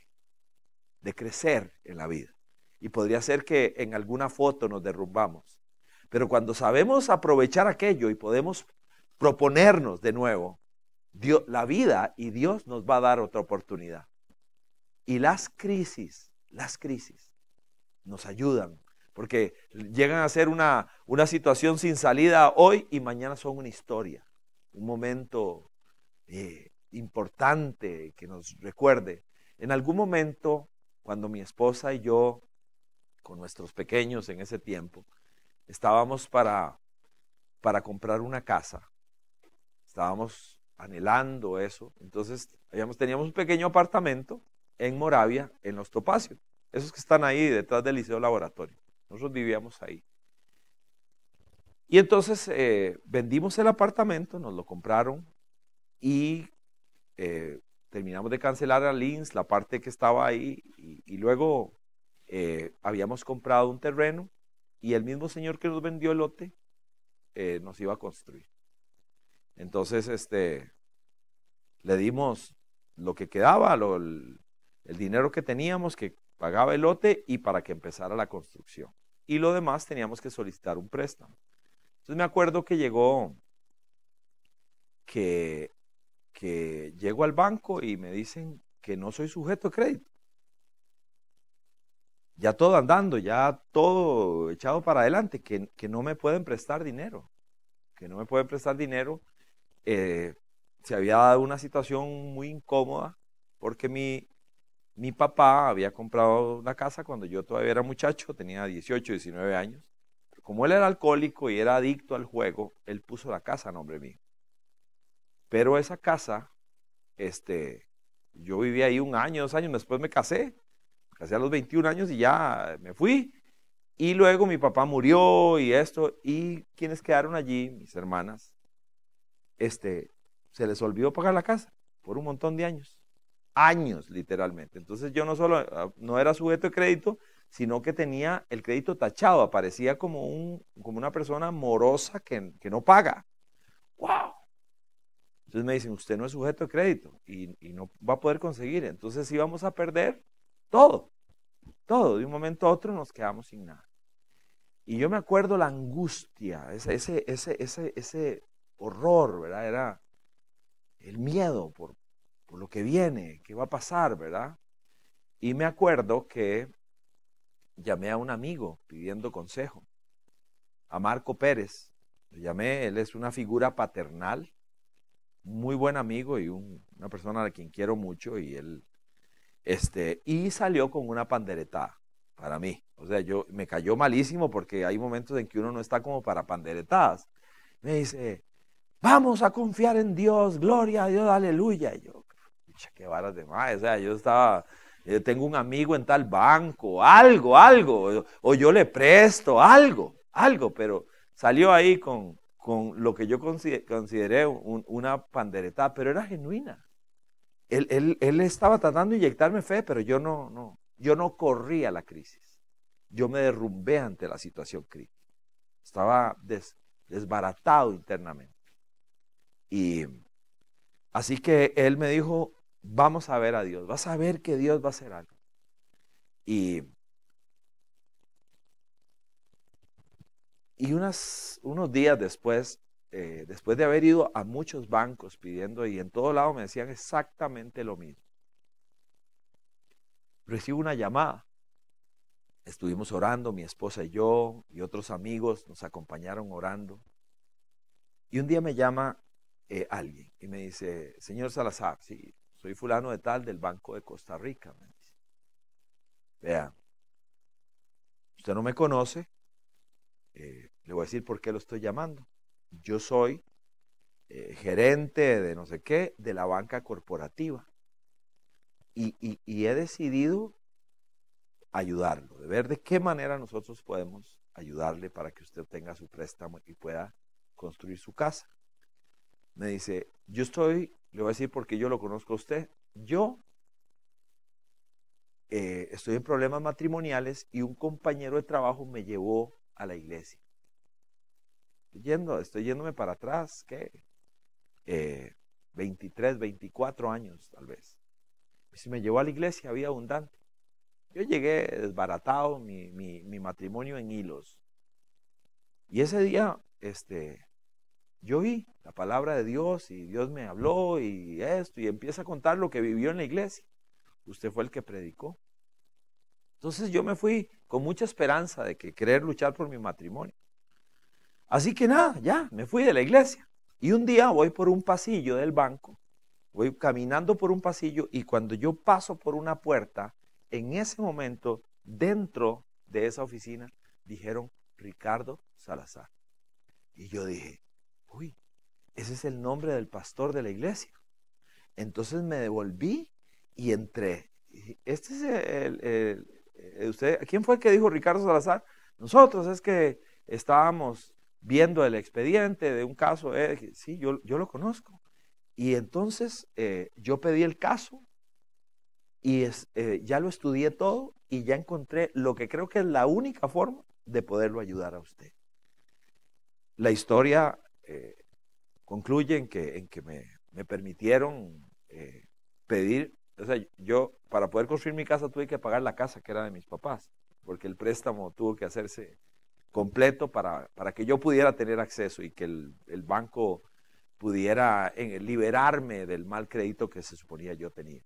de crecer en la vida. Y podría ser que en alguna foto nos derrumbamos. Pero cuando sabemos aprovechar aquello y podemos proponernos de nuevo, la vida y Dios nos va a dar otra oportunidad. Y las crisis nos ayudan, porque llegan a ser una situación sin salida hoy y mañana son una historia, un momento importante que nos recuerde. En algún momento, cuando mi esposa y yo, con nuestros pequeños en ese tiempo, estábamos para comprar una casa, estábamos anhelando eso, entonces teníamos un pequeño apartamento en Moravia, en Los Topacios, esos que están ahí detrás del Liceo Laboratorio. Nosotros vivíamos ahí. Y entonces vendimos el apartamento, nos lo compraron y terminamos de cancelar a Lins, la parte que estaba ahí, y luego habíamos comprado un terreno y el mismo señor que nos vendió el lote nos iba a construir. Entonces le dimos lo que quedaba, el dinero que teníamos, que pagaba el lote y para que empezara la construcción. Y lo demás teníamos que solicitar un préstamo. Entonces me acuerdo que llego al banco y me dicen que no soy sujeto de crédito. Ya todo andando, ya todo echado para adelante, que no me pueden prestar dinero. Que no me pueden prestar dinero. Se había dado una situación muy incómoda porque mi papá había comprado una casa cuando yo todavía era muchacho, tenía 18, 19 años. Como él era alcohólico y era adicto al juego, él puso la casa a nombre mío. Pero esa casa, yo viví ahí 1 año, 2 años, después me casé a los 21 años y ya me fui. Y luego mi papá murió y quienes quedaron allí, mis hermanas, se les olvidó pagar la casa por un montón de años. Años, literalmente. Entonces yo no era sujeto de crédito, sino que tenía el crédito tachado, aparecía como una persona morosa que no paga. ¡Wow! Entonces me dicen, usted no es sujeto de crédito y no va a poder conseguir. Entonces íbamos a perder todo. De un momento a otro nos quedamos sin nada. Y yo me acuerdo la angustia, ese horror, ¿verdad? Era el miedo por lo que viene, qué va a pasar, ¿verdad? Y me acuerdo que llamé a un amigo pidiendo consejo, a Marco Pérez. Le llamé, él es una figura paternal, muy buen amigo y una persona a quien quiero mucho, y él, y salió con una panderetada para mí. O sea, me cayó malísimo porque hay momentos en que uno no está como para panderetadas. Me dice, vamos a confiar en Dios, gloria a Dios, aleluya. Y yo, pucha, qué varas de más. O sea, yo tengo un amigo en tal banco, algo, o yo le presto, algo, pero salió ahí con lo que yo consideré una pandereta, pero era genuina. Él estaba tratando de inyectarme fe, pero yo no corría la crisis. Yo me derrumbé ante la situación crítica. Estaba desbaratado internamente. Y así que él me dijo, vamos a ver a Dios, vas a ver que Dios va a hacer algo. Y unos días después, después de haber ido a muchos bancos pidiendo, y en todo lado me decían exactamente lo mismo, recibo una llamada. Estuvimos orando, mi esposa y yo, y otros amigos nos acompañaron orando. Y un día me llama alguien y me dice, señor Salazar, sí, soy fulano de tal del Banco de Costa Rica. Me dice, vea, usted no me conoce, le voy a decir por qué lo estoy llamando. Yo soy gerente de no sé qué, de la banca corporativa. Y he decidido ayudarlo, de ver de qué manera nosotros podemos ayudarle para que usted tenga su préstamo y pueda construir su casa. Me dice, le voy a decir porque yo lo conozco a usted, yo estoy en problemas matrimoniales y un compañero de trabajo me llevó a la iglesia. Estoy yéndome para atrás, ¿qué? 23, 24 años tal vez. Y si me llevó a la iglesia, vida abundante. Yo llegué desbaratado, mi matrimonio en hilos. Y ese día, yo oí la palabra de Dios y Dios me habló y esto, y empieza a contar lo que vivió en la iglesia. Usted fue el que predicó. Entonces yo me fui con mucha esperanza de que querer luchar por mi matrimonio. Así que nada, ya, me fui de la iglesia. Y un día voy por un pasillo del banco, voy caminando por un pasillo y cuando yo paso por una puerta, en ese momento, dentro de esa oficina, dijeron Ricardo Salazar. Y yo dije, uy, ese es el nombre del pastor de la iglesia. Entonces me devolví y entré. Este es usted, ¿quién fue el que dijo Ricardo Salazar? Nosotros, es que estábamos viendo el expediente de un caso. Sí, yo lo conozco. Y entonces yo pedí el caso y ya lo estudié todo y ya encontré lo que creo que es la única forma de poderlo ayudar a usted. La historia concluye en que me permitieron pedir, o sea, yo para poder construir mi casa tuve que pagar la casa que era de mis papás, porque el préstamo tuvo que hacerse completo para que yo pudiera tener acceso y que el banco pudiera liberarme del mal crédito que se suponía yo tenía.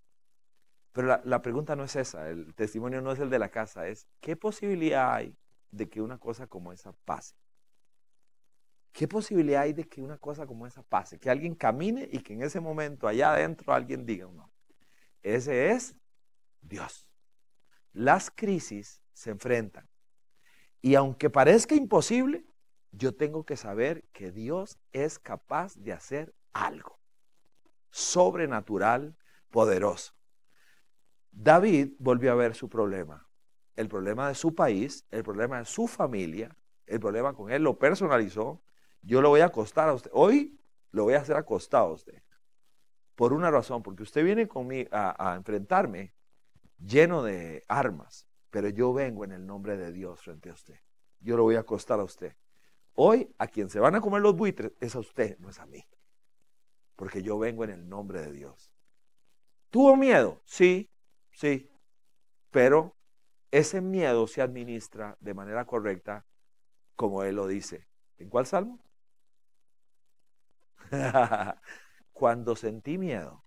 Pero la pregunta no es esa, el testimonio no es el de la casa, es ¿qué posibilidad hay de que una cosa como esa pase? ¿Qué posibilidad hay de que una cosa como esa pase? Que alguien camine y que en ese momento allá adentro alguien diga, no, ese es Dios. Las crisis se enfrentan. Y aunque parezca imposible, yo tengo que saber que Dios es capaz de hacer algo sobrenatural, poderoso. David volvió a ver su problema. El problema de su país, el problema de su familia, el problema con él lo personalizó. Yo lo voy a acostar a usted. Hoy lo voy a hacer acostado a usted. Por una razón, porque usted viene conmigo a enfrentarme lleno de armas, pero yo vengo en el nombre de Dios frente a usted. Yo lo voy a acostar a usted. Hoy a quien se van a comer los buitres es a usted, no es a mí. Porque yo vengo en el nombre de Dios. ¿Tuvo miedo? Sí. Pero ese miedo se administra de manera correcta, como él lo dice. ¿En cuál salmo? Cuando sentí miedo,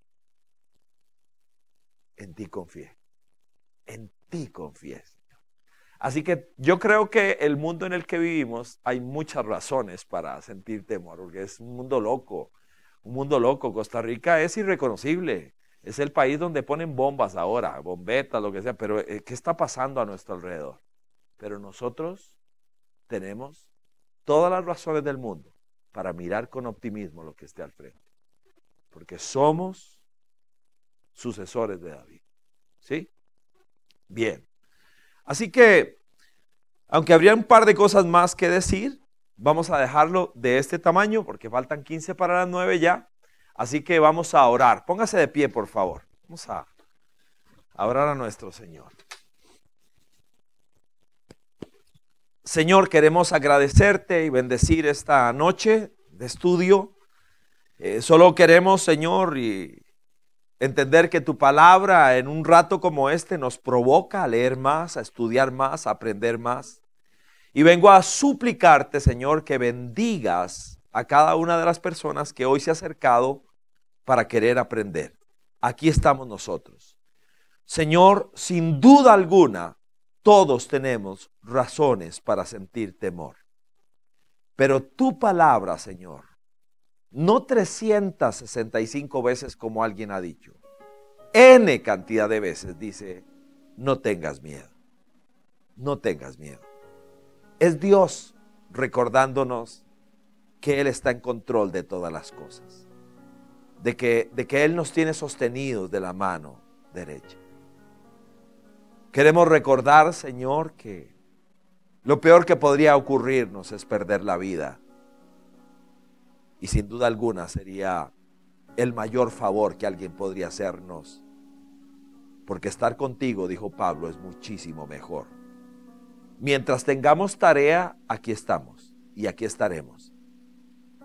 en ti confié. En ti confié, Señor. Así que yo creo que el mundo en el que vivimos hay muchas razones para sentir temor, porque es un mundo loco. Un mundo loco. Costa Rica es irreconocible. Es el país donde ponen bombas ahora, bombetas, lo que sea, pero ¿qué está pasando a nuestro alrededor? Pero nosotros tenemos todas las razones del mundo para mirar con optimismo lo que esté al frente. Porque somos sucesores de David. ¿Sí? Bien. Así que, aunque habría un par de cosas más que decir, vamos a dejarlo de este tamaño porque faltan 15 para las 9 ya. Así que vamos a orar. Póngase de pie, por favor. Vamos a orar a nuestro Señor. Señor, queremos agradecerte y bendecir esta noche de estudio. Solo queremos, Señor, y entender que tu palabra en un rato como este nos provoca a leer más, a estudiar más, a aprender más. Y vengo a suplicarte, Señor, que bendigas a cada una de las personas que hoy se ha acercado para querer aprender. Aquí estamos nosotros. Señor, sin duda alguna, todos tenemos razones para sentir temor. Pero tu palabra, Señor, no 365 veces como alguien ha dicho, N cantidad de veces dice, no tengas miedo, no tengas miedo. Es Dios recordándonos que Él está en control de todas las cosas, de que Él nos tiene sostenidos de la mano derecha. Queremos recordar, Señor, que lo peor que podría ocurrirnos es perder la vida. Y sin duda alguna sería el mayor favor que alguien podría hacernos. Porque estar contigo, dijo Pablo, es muchísimo mejor. Mientras tengamos tarea, aquí estamos y aquí estaremos.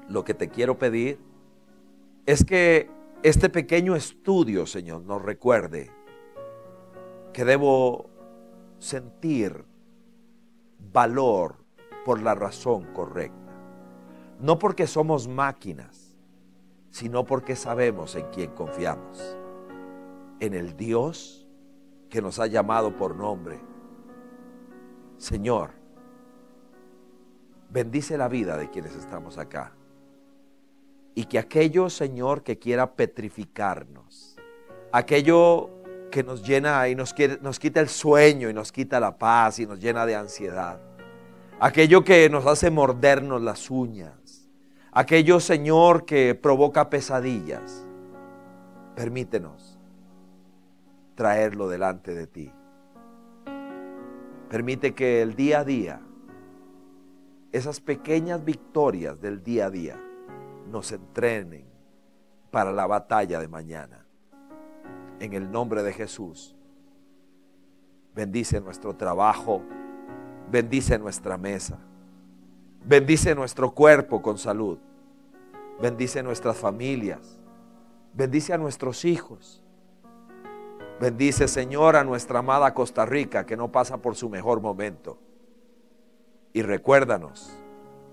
Lo que te quiero pedir es que este pequeño estudio, Señor, nos recuerde que debo sentir valor por la razón correcta. No porque somos máquinas, sino porque sabemos en quién confiamos. En el Dios que nos ha llamado por nombre. Señor, bendice la vida de quienes estamos acá. Y que aquello, Señor, que quiera petrificarnos, aquello que nos llena y nos quita el sueño y nos quita la paz y nos llena de ansiedad, aquello que nos hace mordernos las uñas, aquello, Señor, que provoca pesadillas, permítenos traerlo delante de ti. Permite que el día a día, esas pequeñas victorias del día a día, nos entrenen para la batalla de mañana. En el nombre de Jesús, bendice nuestro trabajo, bendice nuestra mesa, bendice nuestro cuerpo con salud, bendice nuestras familias, bendice a nuestros hijos, bendice, Señor, a nuestra amada Costa Rica que no pasa por su mejor momento. Y recuérdanos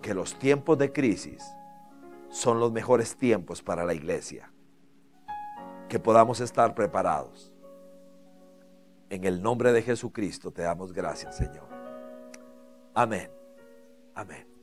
que los tiempos de crisis son los mejores tiempos para la iglesia. Que podamos estar preparados. En el nombre de Jesucristo te damos gracias, Señor. Amén. Amén.